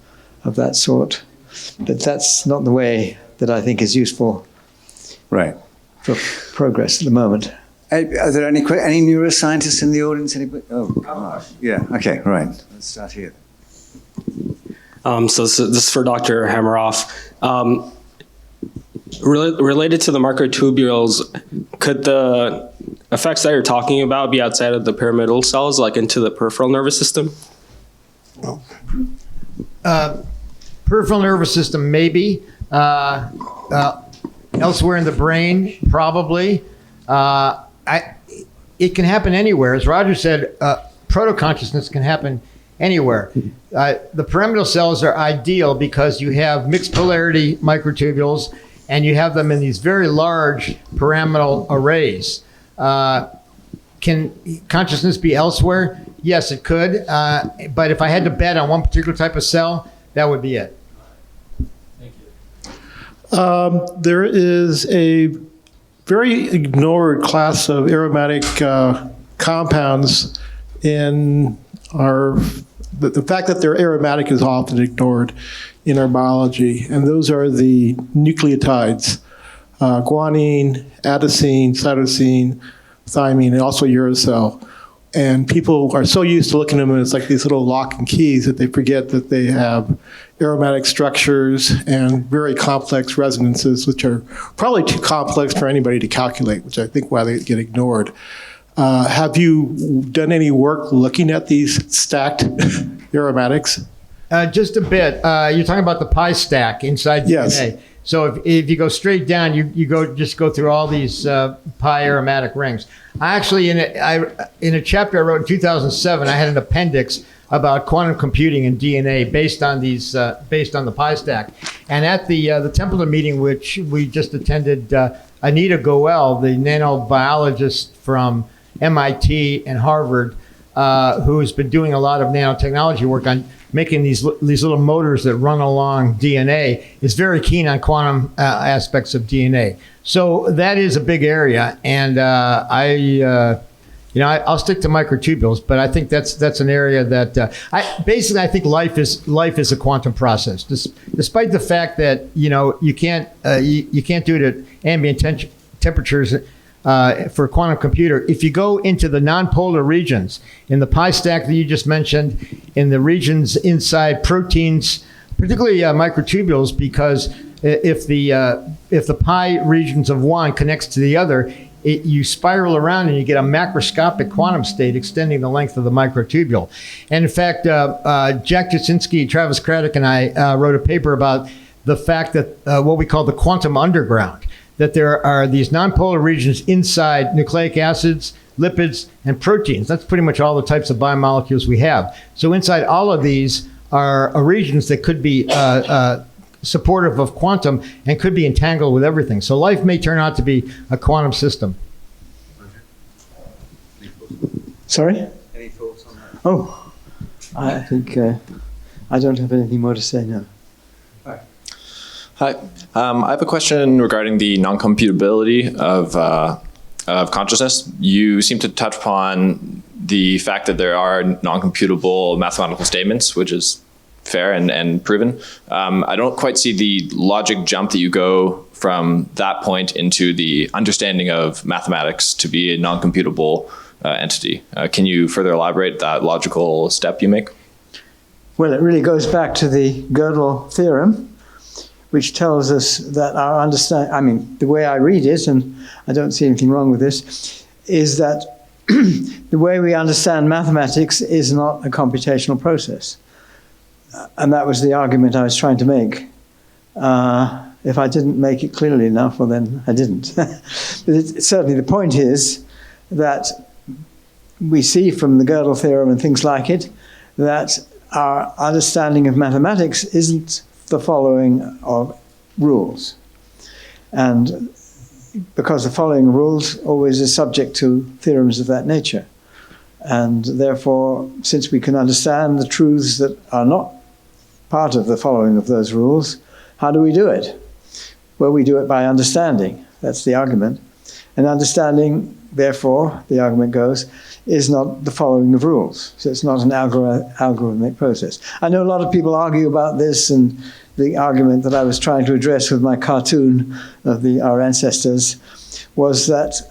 of that sort, but that's not the way that I think is useful right. for progress at the moment. Are there any neuroscientists in the audience? Anybody? Oh, yeah. Okay, right. Let's start here. So this is for Dr. Hameroff. Related to the microtubules, could the effects that you're talking about be outside of the pyramidal cells, like into the peripheral nervous system? Peripheral nervous system, maybe. Elsewhere in the brain, probably. It can happen anywhere. As Roger said, proto-consciousness can happen anywhere. The pyramidal cells are ideal because you have mixed polarity microtubules, and you have them in these very large pyramidal arrays. Can consciousness be elsewhere? Yes, it could. But if I had to bet on one particular type of cell, that would be it. Thank you. There is a very ignored class of aromatic compounds in our, the fact that they're aromatic is often ignored in our biology, and those are the nucleotides, guanine, adenosine, cytosine, thymine, and also uracil. And people are so used to looking at them as like these little lock and keys that they forget that they have aromatic structures and very complex resonances, which are probably too complex for anybody to calculate, which I think why they get ignored. Have you done any work looking at these stacked aromatics? Just a bit. You're talking about the pi stack inside Yes. DNA. So if you go straight down, you go through all these pi aromatic rings. I actually, in a chapter I wrote in 2007, I had an appendix about quantum computing and DNA based on the pi stack. And at the Templeton meeting, which we just attended, Anita Goel, the nanobiologist from MIT and Harvard, who has been doing a lot of nanotechnology work on making these little motors that run along DNA, is very keen on quantum aspects of DNA. So that is a big area, and I'll stick to microtubules, but I think that's an area that I think life is a quantum process. Despite the fact that you can't do it at ambient temperatures. For a quantum computer, if you go into the nonpolar regions in the pi stack that you just mentioned, in the regions inside proteins, particularly microtubules, because if the pi regions of one connects to the other, you spiral around and you get a macroscopic quantum state extending the length of the microtubule. And in fact, Jack Jasinski, Travis Craddock, and I wrote a paper about the fact that what we call the quantum underground, that there are these nonpolar regions inside nucleic acids, lipids, and proteins. That's pretty much all the types of biomolecules we have. So inside all of these are regions that could be supportive of quantum and could be entangled with everything. So life may turn out to be a quantum system. Sorry? Any thoughts on that? Oh, I think I don't have anything more to say now. Hi. I have a question regarding the non-computability of consciousness. You seem to touch upon the fact that there are non-computable mathematical statements, which is fair and proven. I don't quite see the logic jump that you go from that point into the understanding of mathematics to be a non-computable entity. Can you further elaborate that logical step you make? Well, it really goes back to the Gödel theorem, which tells us that our understanding, the way I read it, and I don't see anything wrong with this, is that the way we understand mathematics is not a computational process. And that was the argument I was trying to make. If I didn't make it clearly enough, well, then I didn't. But certainly the point is that we see from the Gödel theorem and things like it that our understanding of mathematics isn't the following of rules. And because the following rules always is subject to theorems of that nature. And therefore, since we can understand the truths that are not part of the following of those rules, how do we do it? Well, we do it by understanding. That's the argument. And understanding, therefore, the argument goes, is not the following of rules. So it's not an algorithmic process. I know a lot of people argue about this, and the argument that I was trying to address with my cartoon of our ancestors was that,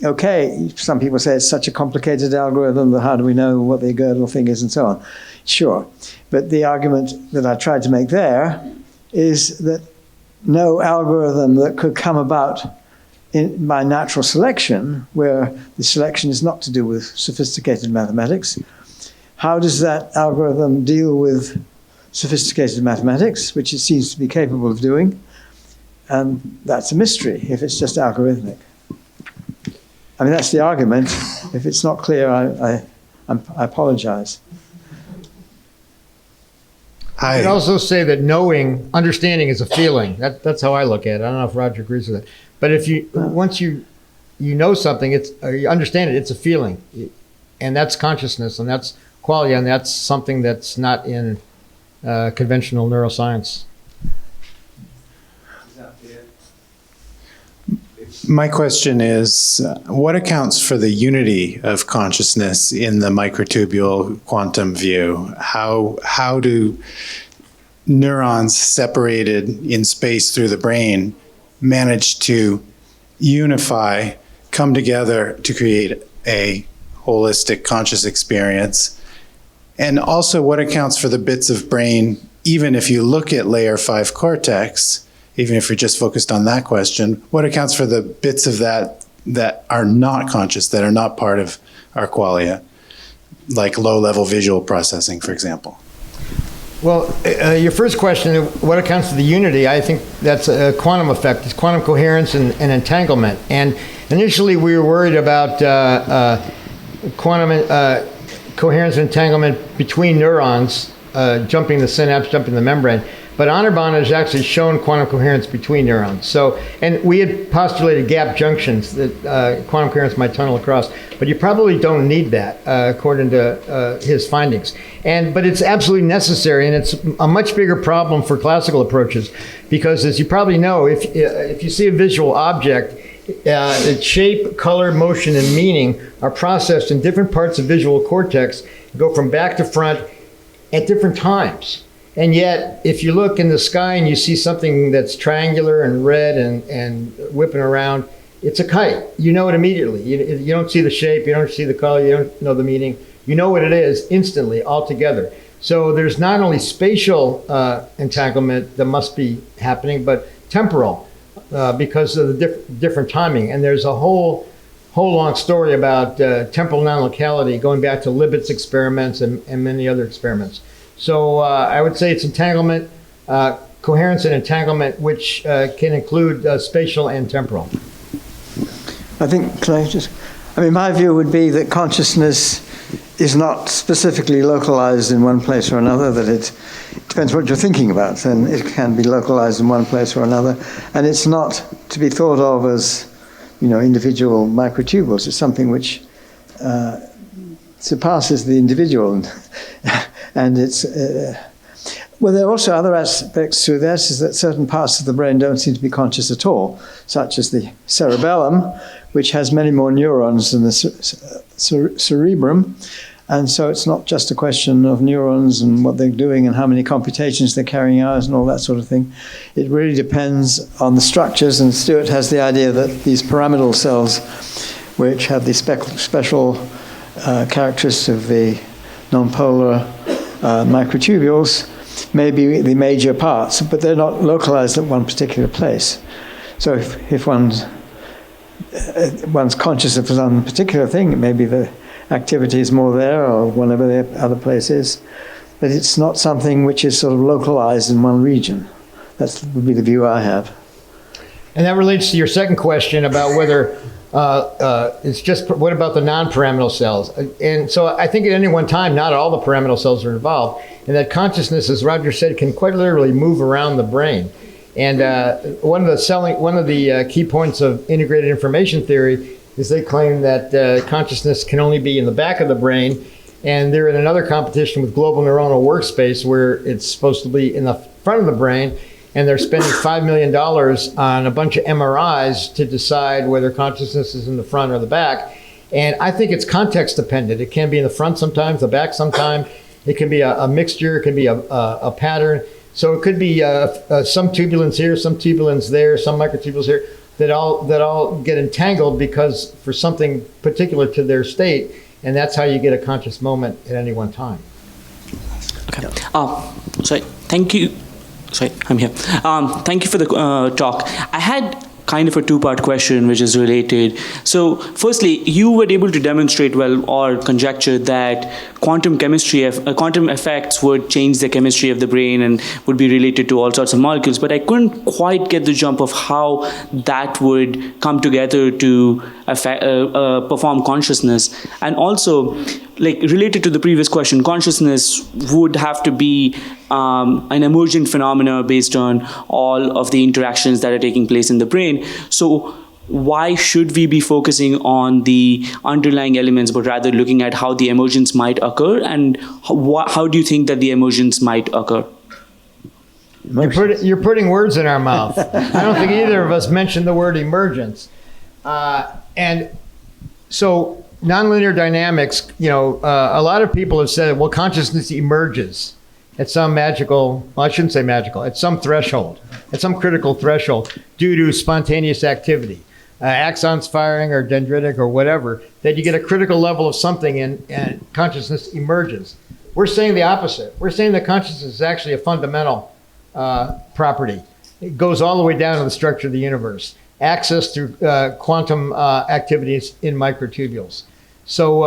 okay, some people say it's such a complicated algorithm that how do we know what the Gödel thing is and so on. Sure. But the argument that I tried to make there is that no algorithm that could come about by natural selection, where the selection is not to do with sophisticated mathematics, how does that algorithm deal with sophisticated mathematics, which it seems to be capable of doing? And that's a mystery if it's just algorithmic. I mean, that's the argument. If it's not clear, I apologize. I would also say that understanding is a feeling. That's how I look at it. I don't know if Roger agrees with it. But if once you know something, you understand it, it's a feeling. And that's consciousness, and that's qualia, and that's something that's not in conventional neuroscience. My question is, what accounts for the unity of consciousness in the microtubule quantum view? How do neurons separated in space through the brain manage to unify, come together to create a holistic conscious experience? And also, what accounts for the bits of brain, even if you look at layer 5 cortex, even if you're just focused on that question, what accounts for the bits of that are not conscious, that are not part of our qualia, like low-level visual processing, for example? Well, your first question, what accounts for the unity, I think that's a quantum effect. It's quantum coherence and entanglement. And initially we were worried about quantum coherence and entanglement between neurons, jumping the synapse, jumping the membrane. But Anirban has actually shown quantum coherence between neurons. So, and we had postulated gap junctions that quantum coherence might tunnel across, but you probably don't need that, according to his findings. But it's absolutely necessary, and it's a much bigger problem for classical approaches, because as you probably know, if you see a visual object, its shape, color, motion, and meaning are processed in different parts of visual cortex, go from back to front at different times. And yet, if you look in the sky and you see something that's triangular and red and whipping around, it's a kite. You know it immediately. You don't see the shape, you don't see the color, you don't know the meaning. You know what it is instantly, altogether. So there's not only spatial entanglement that must be happening, but temporal, because of the different timing. And there's a whole long story about temporal non-locality, going back to Libet's experiments and many other experiments. So I would say it's entanglement, coherence and entanglement, which can include spatial and temporal. I think, my view would be that consciousness is not specifically localized in one place or another, that it depends what you're thinking about, and it can be localized in one place or another, and it's not to be thought of as, individual microtubules. It's something which surpasses the individual. And it's, there are also other aspects to this, is that certain parts of the brain don't seem to be conscious at all, such as the cerebellum, which has many more neurons than the cerebrum. And so it's not just a question of neurons and what they're doing and how many computations they're carrying out and all that sort of thing. It really depends on the structures, and Stuart has the idea that these pyramidal cells, which have the special characteristics of the nonpolar microtubules, may be the major parts, but they're not localized at one particular place. So if one's conscious of one particular thing, maybe the activity is more there or whatever the other place is, but it's not something which is sort of localized in one region. That would be the view I have. And that relates to your second question about whether it's just, what about the non-pyramidal cells? And so I think at any one time, not all the pyramidal cells are involved, and that consciousness, as Roger said, can quite literally move around the brain. And one of the key points of integrated information theory is they claim that consciousness can only be in the back of the brain, and they're in another competition with global neuronal workspace where it's supposed to be in the front of the brain, and they're spending $5 million on a bunch of MRIs to decide whether consciousness is in the front or the back. And I think it's context dependent. It can be in the front sometimes, the back sometimes. It can be a mixture, it can be a pattern. So it could be some tubulins here, some tubulins there, some microtubules here, that all get entangled because for something particular to their state, and that's how you get a conscious moment at any one time. Okay. Sorry. Thank you. Sorry, I'm here. Thank you for the talk. I had kind of a two-part question which is related. So firstly, you were able to demonstrate well or conjecture that quantum effects would change the chemistry of the brain and would be related to all sorts of molecules, but I couldn't quite get the jump of how that would come together to affect, perform consciousness. And also, like related to the previous question, consciousness would have to be an emergent phenomena based on all of the interactions that are taking place in the brain. So why should we be focusing on the underlying elements, but rather looking at how the emergence might occur, and how do you think that the emergence might occur? You're putting words in our mouth. I don't think either of us mentioned the word emergence. And so nonlinear dynamics, a lot of people have said, well, consciousness emerges at some magical, well, I shouldn't say magical, at some threshold, at some critical threshold due to spontaneous activity, axons firing or dendritic or whatever, that you get a critical level of something and consciousness emerges. We're saying the opposite. We're saying that consciousness is actually a fundamental property. It goes all the way down to the structure of the universe, access through quantum activities in microtubules. So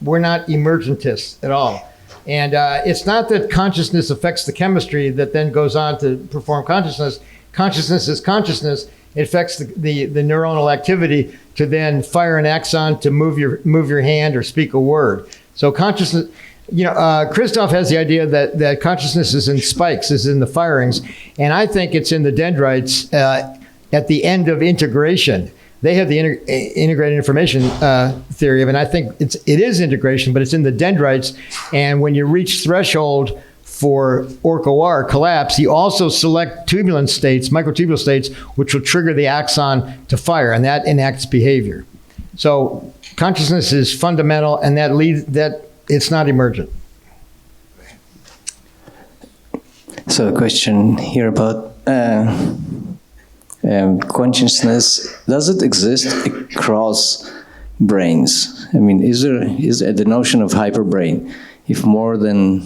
we're not emergentists at all. And it's not that consciousness affects the chemistry that then goes on to perform consciousness. Consciousness is consciousness. It affects the neuronal activity to then fire an axon to move your hand or speak a word. So consciousness, Christoph has the idea that consciousness is in spikes, is in the firings, and I think it's in the dendrites at the end of integration. They have the integrated information theory of it, and I think it is integration, but it's in the dendrites. And when you reach threshold for Orch OR collapse, you also select tubulin states, microtubule states, which will trigger the axon to fire, and that enacts behavior. So consciousness is fundamental, and that it's not emergent. So a question here about consciousness. Does it exist across brains? I mean, is there the notion of hyperbrain? If more than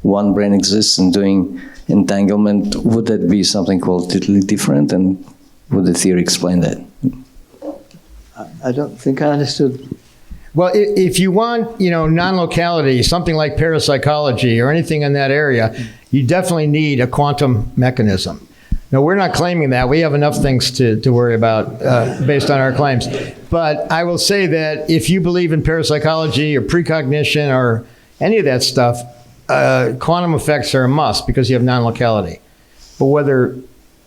one brain exists and doing entanglement, would that be something totally different? And would the theory explain that? I don't think I understood. Well, if you want, non-locality, something like parapsychology or anything in that area, you definitely need a quantum mechanism. Now, we're not claiming that. We have enough things to worry about based on our claims. But I will say that if you believe in parapsychology or precognition or any of that stuff, quantum effects are a must because you have non-locality. But whether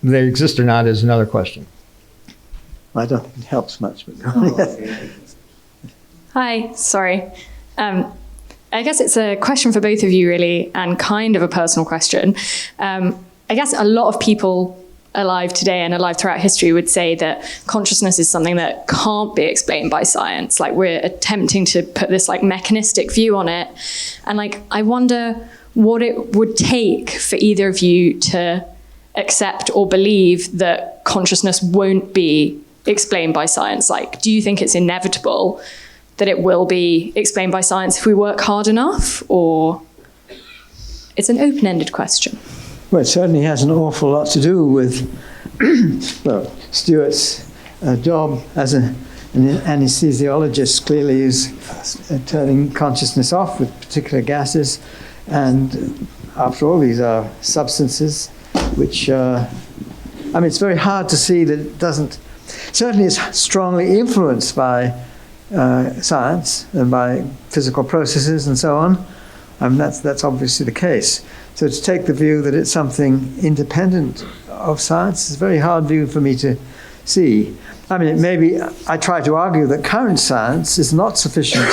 they exist or not is another question. I don't think it helps much. But go ahead. Hi, sorry. I guess it's a question for both of you, really, and kind of a personal question. I guess a lot of people alive today and alive throughout history would say that consciousness is something that can't be explained by science. Like, we're attempting to put this mechanistic view on it. And I wonder what it would take for either of you to accept or believe that consciousness won't be explained by science. Do you think it's inevitable that it will be explained by science if we work hard enough, or it's an open-ended question? Well, it certainly has an awful lot to do with Stuart's job as an anesthesiologist clearly is turning consciousness off with particular gases. And after all, these are substances. which, I mean, it's very hard to see that it doesn't, certainly it's strongly influenced by science and by physical processes and so on. I mean, that's obviously the case. So to take the view that it's something independent of science is a very hard view for me to see. I mean, maybe I try to argue that current science is not sufficient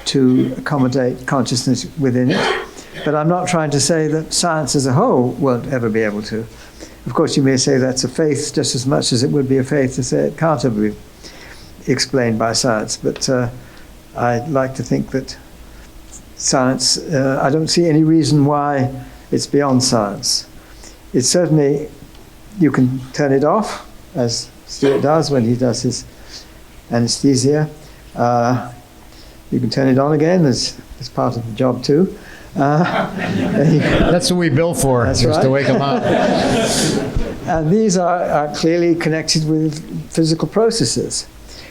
to accommodate consciousness within it, but I'm not trying to say that science as a whole won't ever be able to. Of course, you may say that's a faith just as much as it would be a faith to say it can't ever be explained by science, but I'd like to think that science, I don't see any reason why it's beyond science. It's certainly, you can turn it off, as Stuart does when he does his anesthesia. You can turn it on again as part of the job too. That's what we bill for, That's just right. to wake them up. And these are clearly connected with physical processes.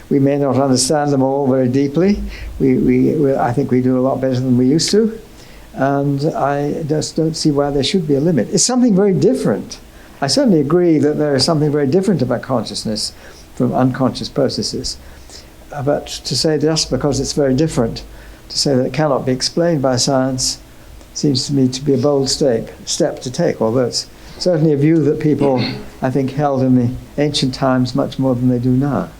We may not understand them all very deeply. I think we do a lot better than we used to. And I just don't see why there should be a limit. It's something very different. I certainly agree that there is something very different about consciousness from unconscious processes. But to say just because it's very different, to say that it cannot be explained by science, seems to me to be a bold step to take, although it's certainly a view that people, I think, held in the ancient times much more than they do now.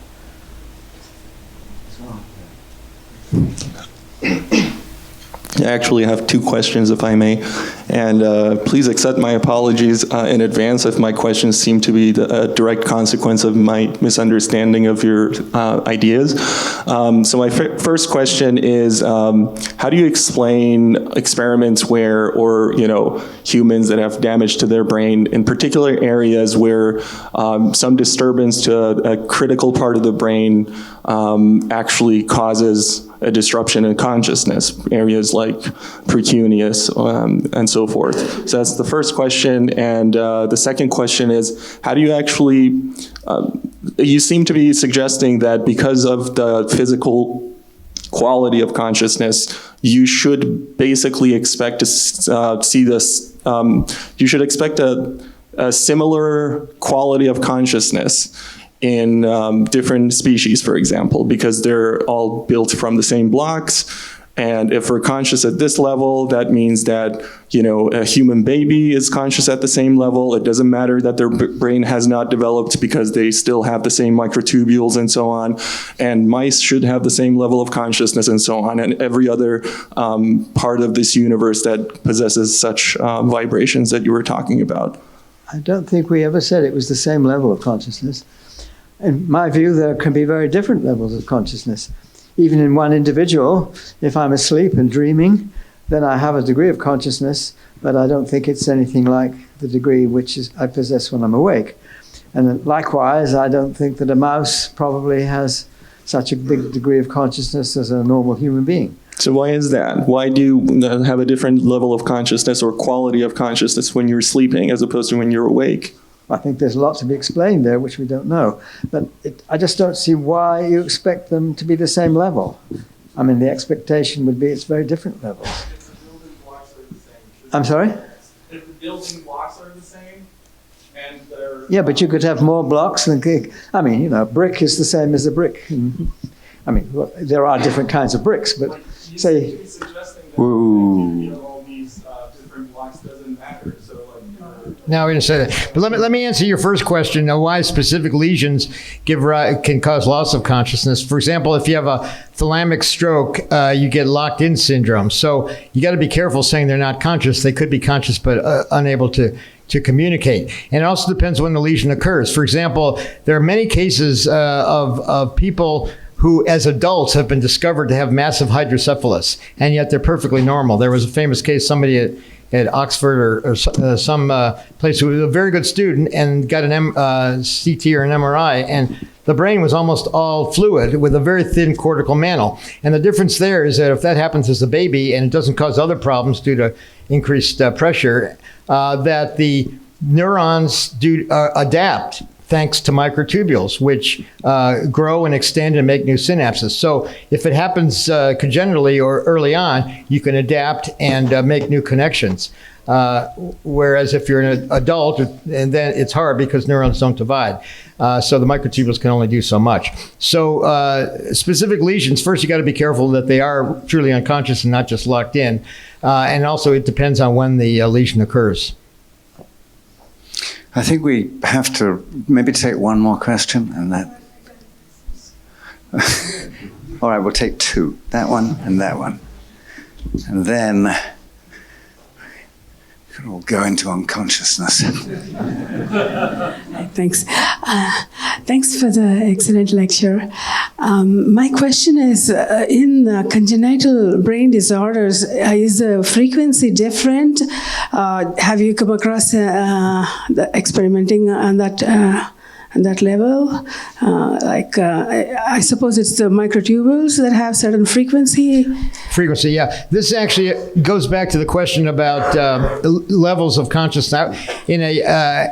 I actually have two questions, if I may. And please accept my apologies in advance if my questions seem to be a direct consequence of my misunderstanding of your ideas. So my first question is, how do you explain experiments where, or humans that have damage to their brain in particular areas where some disturbance to a critical part of the brain actually causes a disruption in consciousness, areas like precuneus and so forth. So that's the first question. And the second question is, how do you actually, you seem to be suggesting that because of the physical quality of consciousness, you should basically expect to see this, you should expect a similar quality of consciousness in different species, for example, because they're all built from the same blocks. And if we're conscious at this level, that means that, a human baby is conscious at the same level. It doesn't matter that their brain has not developed because they still have the same microtubules and so on. And mice should have the same level of consciousness and so on. And every other part of this universe that possesses such vibrations that you were talking about. I don't think we ever said it was the same level of consciousness. In my view, there can be very different levels of consciousness. Even in one individual, if I'm asleep and dreaming, then I have a degree of consciousness, but I don't think it's anything like the degree which I possess when I'm awake. And likewise, I don't think that a mouse probably has such a big degree of consciousness as a normal human being. So why is that? Why do you have a different level of consciousness or quality of consciousness when you're sleeping as opposed to when you're awake? I think there's a lot to be explained there, which we don't know. But I just don't see why you expect them to be the same level. I mean, the expectation would be it's very different levels. If the building blocks are the same. I'm sorry? If the building blocks are the same, and they're... Yeah, but you could have more blocks than... I mean, a brick is the same as a brick. I mean, well, there are different kinds of bricks, but you say... seem to be suggesting that all these different blocks doesn't matter. So, No, we didn't say that. But let me answer your first question. Now, why specific lesions can cause loss of consciousness? For example, if you have a thalamic stroke, you get locked-in syndrome. So you got to be careful saying they're not conscious. They could be conscious but unable to communicate. And it also depends when the lesion occurs. For example, there are many cases of people who, as adults, have been discovered to have massive hydrocephalus, and yet they're perfectly normal. There was a famous case, somebody at Oxford or some place who was a very good student and got an CT or an MRI, and the brain was almost all fluid with a very thin cortical mantle. And the difference there is that if that happens as a baby and it doesn't cause other problems due to increased pressure, that the neurons adapt thanks to microtubules, which grow and extend and make new synapses. So if it happens congenitally or early on, you can adapt and make new connections. Whereas if you're an adult, and then it's hard because neurons don't divide. So the microtubules can only do so much. So specific lesions, first you got to be careful that they are truly unconscious and not just locked in. And also it depends on when the lesion occurs. I think we have to maybe take one more question and that. All right, we'll take two, that one and that one. And then we can all go into unconsciousness. Thanks. Thanks for the excellent lecture. My question is, in congenital brain disorders, is the frequency different? Have you come across the experimenting on that level? I suppose it's the microtubules that have certain frequency. Frequency, yeah. This actually goes back to the question about levels of consciousness. In a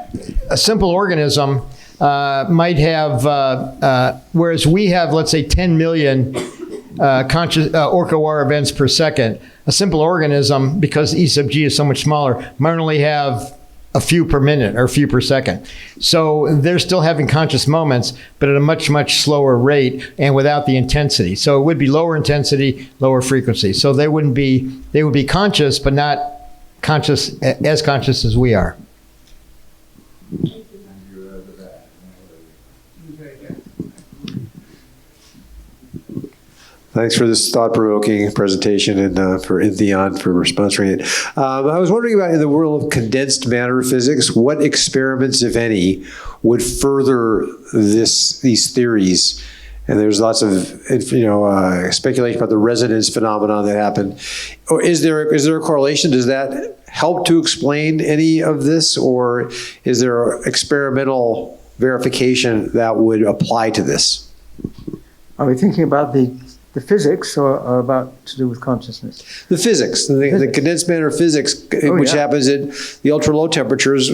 simple organism might have, whereas we have, let's say, 10 million Orch OR events per second, a simple organism, because E sub g is so much smaller, might only have a few per minute or a few per second. So they're still having conscious moments, but at a much, much slower rate and without the intensity. So it would be lower intensity, lower frequency. So they would be conscious, but not conscious as we are. Thanks for this thought-provoking presentation and for Intheon for sponsoring it. I was wondering about, in the world of condensed matter physics, what experiments, if any, would further these theories? And there's lots of speculation about the resonance phenomenon that happened. Or is there a correlation? Does that help to explain any of this, or is there experimental verification that would apply to this? Are we thinking about the physics or about to do with consciousness? The physics, the condensed matter physics, which happens at the ultra-low temperatures.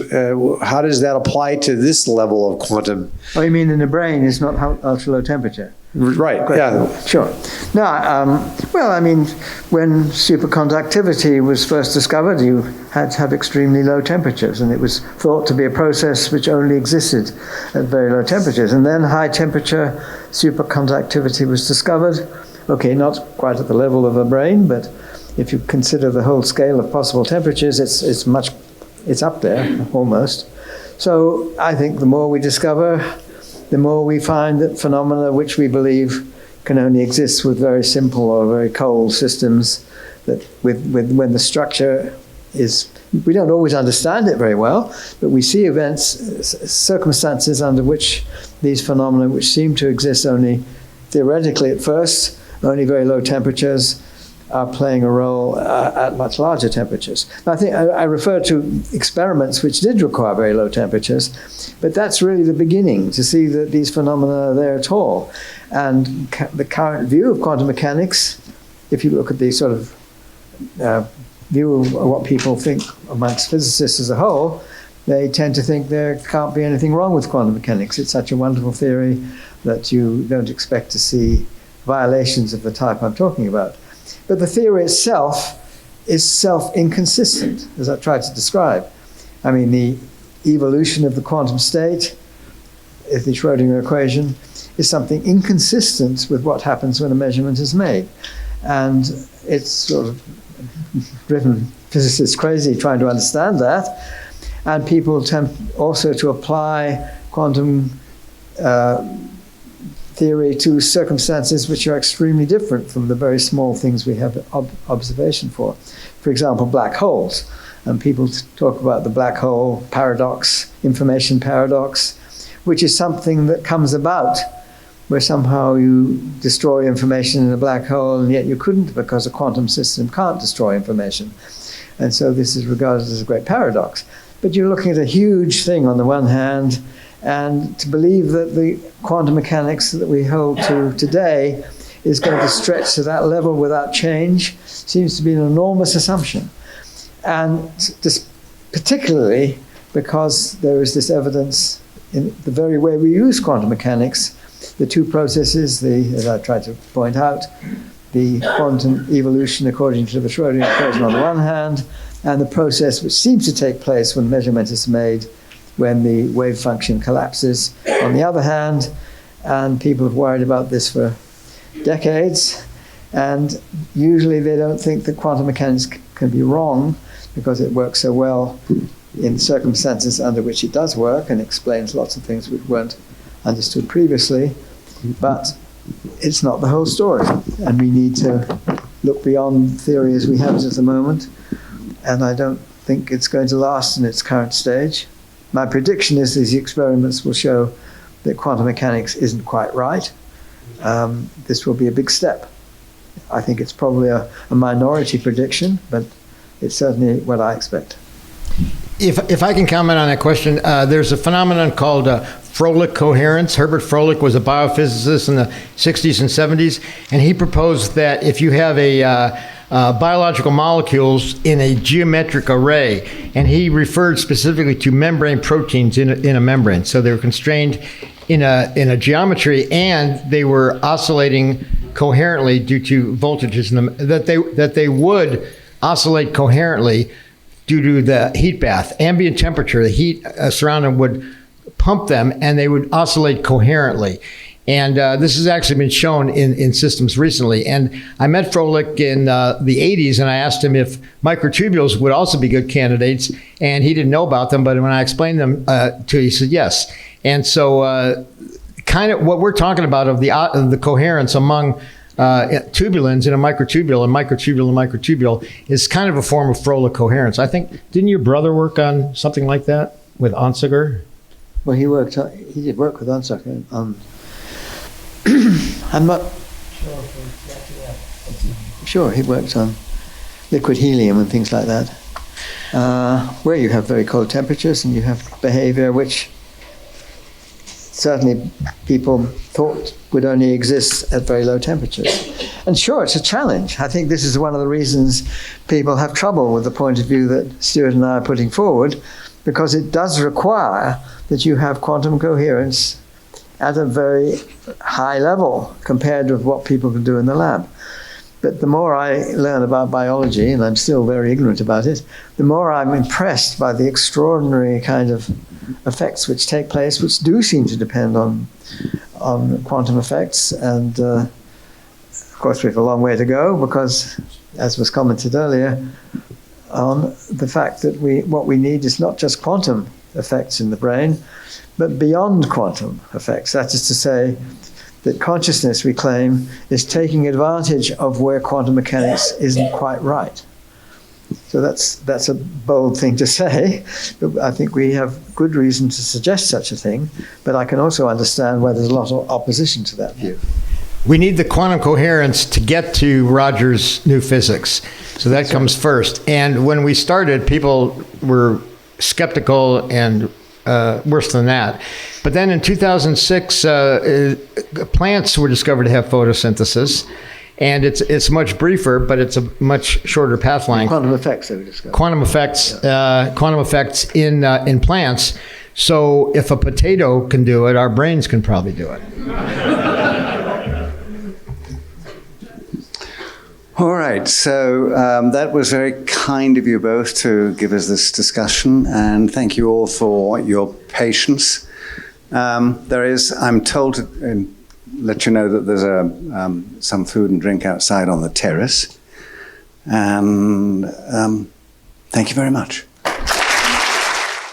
How does that apply to this level of quantum? Oh, you mean in the brain is not ultra-low temperature? Right, yeah. Sure. No, well, I mean, when superconductivity was first discovered, you had to have extremely low temperatures, and it was thought to be a process which only existed at very low temperatures. And then high temperature superconductivity was discovered. Okay, not quite at the level of a brain, but if you consider the whole scale of possible temperatures, it's up there almost. So I think the more we discover, the more we find that phenomena which we believe can only exist with very simple or very cold systems, that when the structure is, we don't always understand it very well, but we see events, circumstances under which these phenomena, which seem to exist only theoretically at first, only very low temperatures, are playing a role at much larger temperatures. I think I referred to experiments which did require very low temperatures, but that's really the beginning, to see that these phenomena are there at all. And the current view of quantum mechanics, if you look at the sort of view of what people think amongst physicists as a whole, they tend to think there can't be anything wrong with quantum mechanics. It's such a wonderful theory that you don't expect to see violations of the type I'm talking about. But the theory itself is self-inconsistent, as I tried to describe. I mean, the evolution of the quantum state, the Schrödinger equation, is something inconsistent with what happens when a measurement is made. And it's sort of driven physicists crazy trying to understand that. And people attempt also to apply quantum theory to circumstances which are extremely different from the very small things we have observation for. For example, black holes. And people talk about the black hole paradox, information paradox, which is something that comes about where somehow you destroy information in a black hole, and yet you couldn't because a quantum system can't destroy information. And so this is regarded as a great paradox. But you're looking at a huge thing on the one hand, and to believe that the quantum mechanics that we hold to today is going to stretch to that level without change seems to be an enormous assumption. And just particularly because there is this evidence in the very way we use quantum mechanics, the two processes, as I tried to point out, the quantum evolution according to the Schrödinger equation on the one hand, and the process which seems to take place when measurement is made when the wave function collapses on the other hand. And people have worried about this for decades, and usually they don't think that quantum mechanics can be wrong because it works so well in circumstances under which it does work and explains lots of things which weren't understood previously. But it's not the whole story, and we need to look beyond theory as we have it at the moment, and I don't think it's going to last in its current stage. My prediction is these experiments will show that quantum mechanics isn't quite right. This will be a big step. I think it's probably a minority prediction, but it's certainly what I expect. If I can comment on that question, there's a phenomenon called Froelich coherence. Herbert Froelich was a biophysicist in the 60s and 70s, and he proposed that if you have biological molecules in a geometric array, and he referred specifically to membrane proteins in a membrane. So they were constrained in a geometry, and they were oscillating coherently due to voltages in them, that they would oscillate coherently due to the heat bath. Ambient temperature, the heat surrounding would pump them, and they would oscillate coherently. And this has actually been shown in systems recently. And I met Froelich in the 80s, and I asked him if microtubules would also be good candidates, and he didn't know about them, but when I explained them to him, he said yes. And so kind of what we're talking about of the coherence among tubulins in a microtubule and microtubule is kind of a form of Froelich coherence. I think, didn't your brother work on something like that with Onsager? Well, he did work with Onsager on I'm not sure he worked on liquid helium and things like that, where you have very cold temperatures and you have behavior which certainly people thought would only exist at very low temperatures. And sure, it's a challenge. I think this is one of the reasons people have trouble with the point of view that Stuart and I are putting forward, because it does require that you have quantum coherence at a very high level compared with what people can do in the lab. But the more I learn about biology, and I'm still very ignorant about it, the more I'm impressed by the extraordinary kind of effects which take place, which do seem to depend on quantum effects. And of course, we have a long way to go because, as was commented earlier, on the fact that what we need is not just quantum effects in the brain, but beyond quantum effects. That is to say, that consciousness, we claim, is taking advantage of where quantum mechanics isn't quite right. So that's a bold thing to say, but I think we have good reason to suggest such a thing, but I can also understand why there's a lot of opposition to that view. We need the quantum coherence to get to Roger's new physics. So that comes first. And when we started, people were skeptical and worse than that. But then in 2006, plants were discovered to have photosynthesis. And it's much briefer, but it's a much shorter path length. Quantum effects that we discovered. Quantum effects in plants. So if a potato can do it, our brains can probably do it. All right, so that was very kind of you both to give us this discussion, and thank you all for your patience. There is, I'm told to let you know that there's some food and drink outside on the terrace, and thank you very much.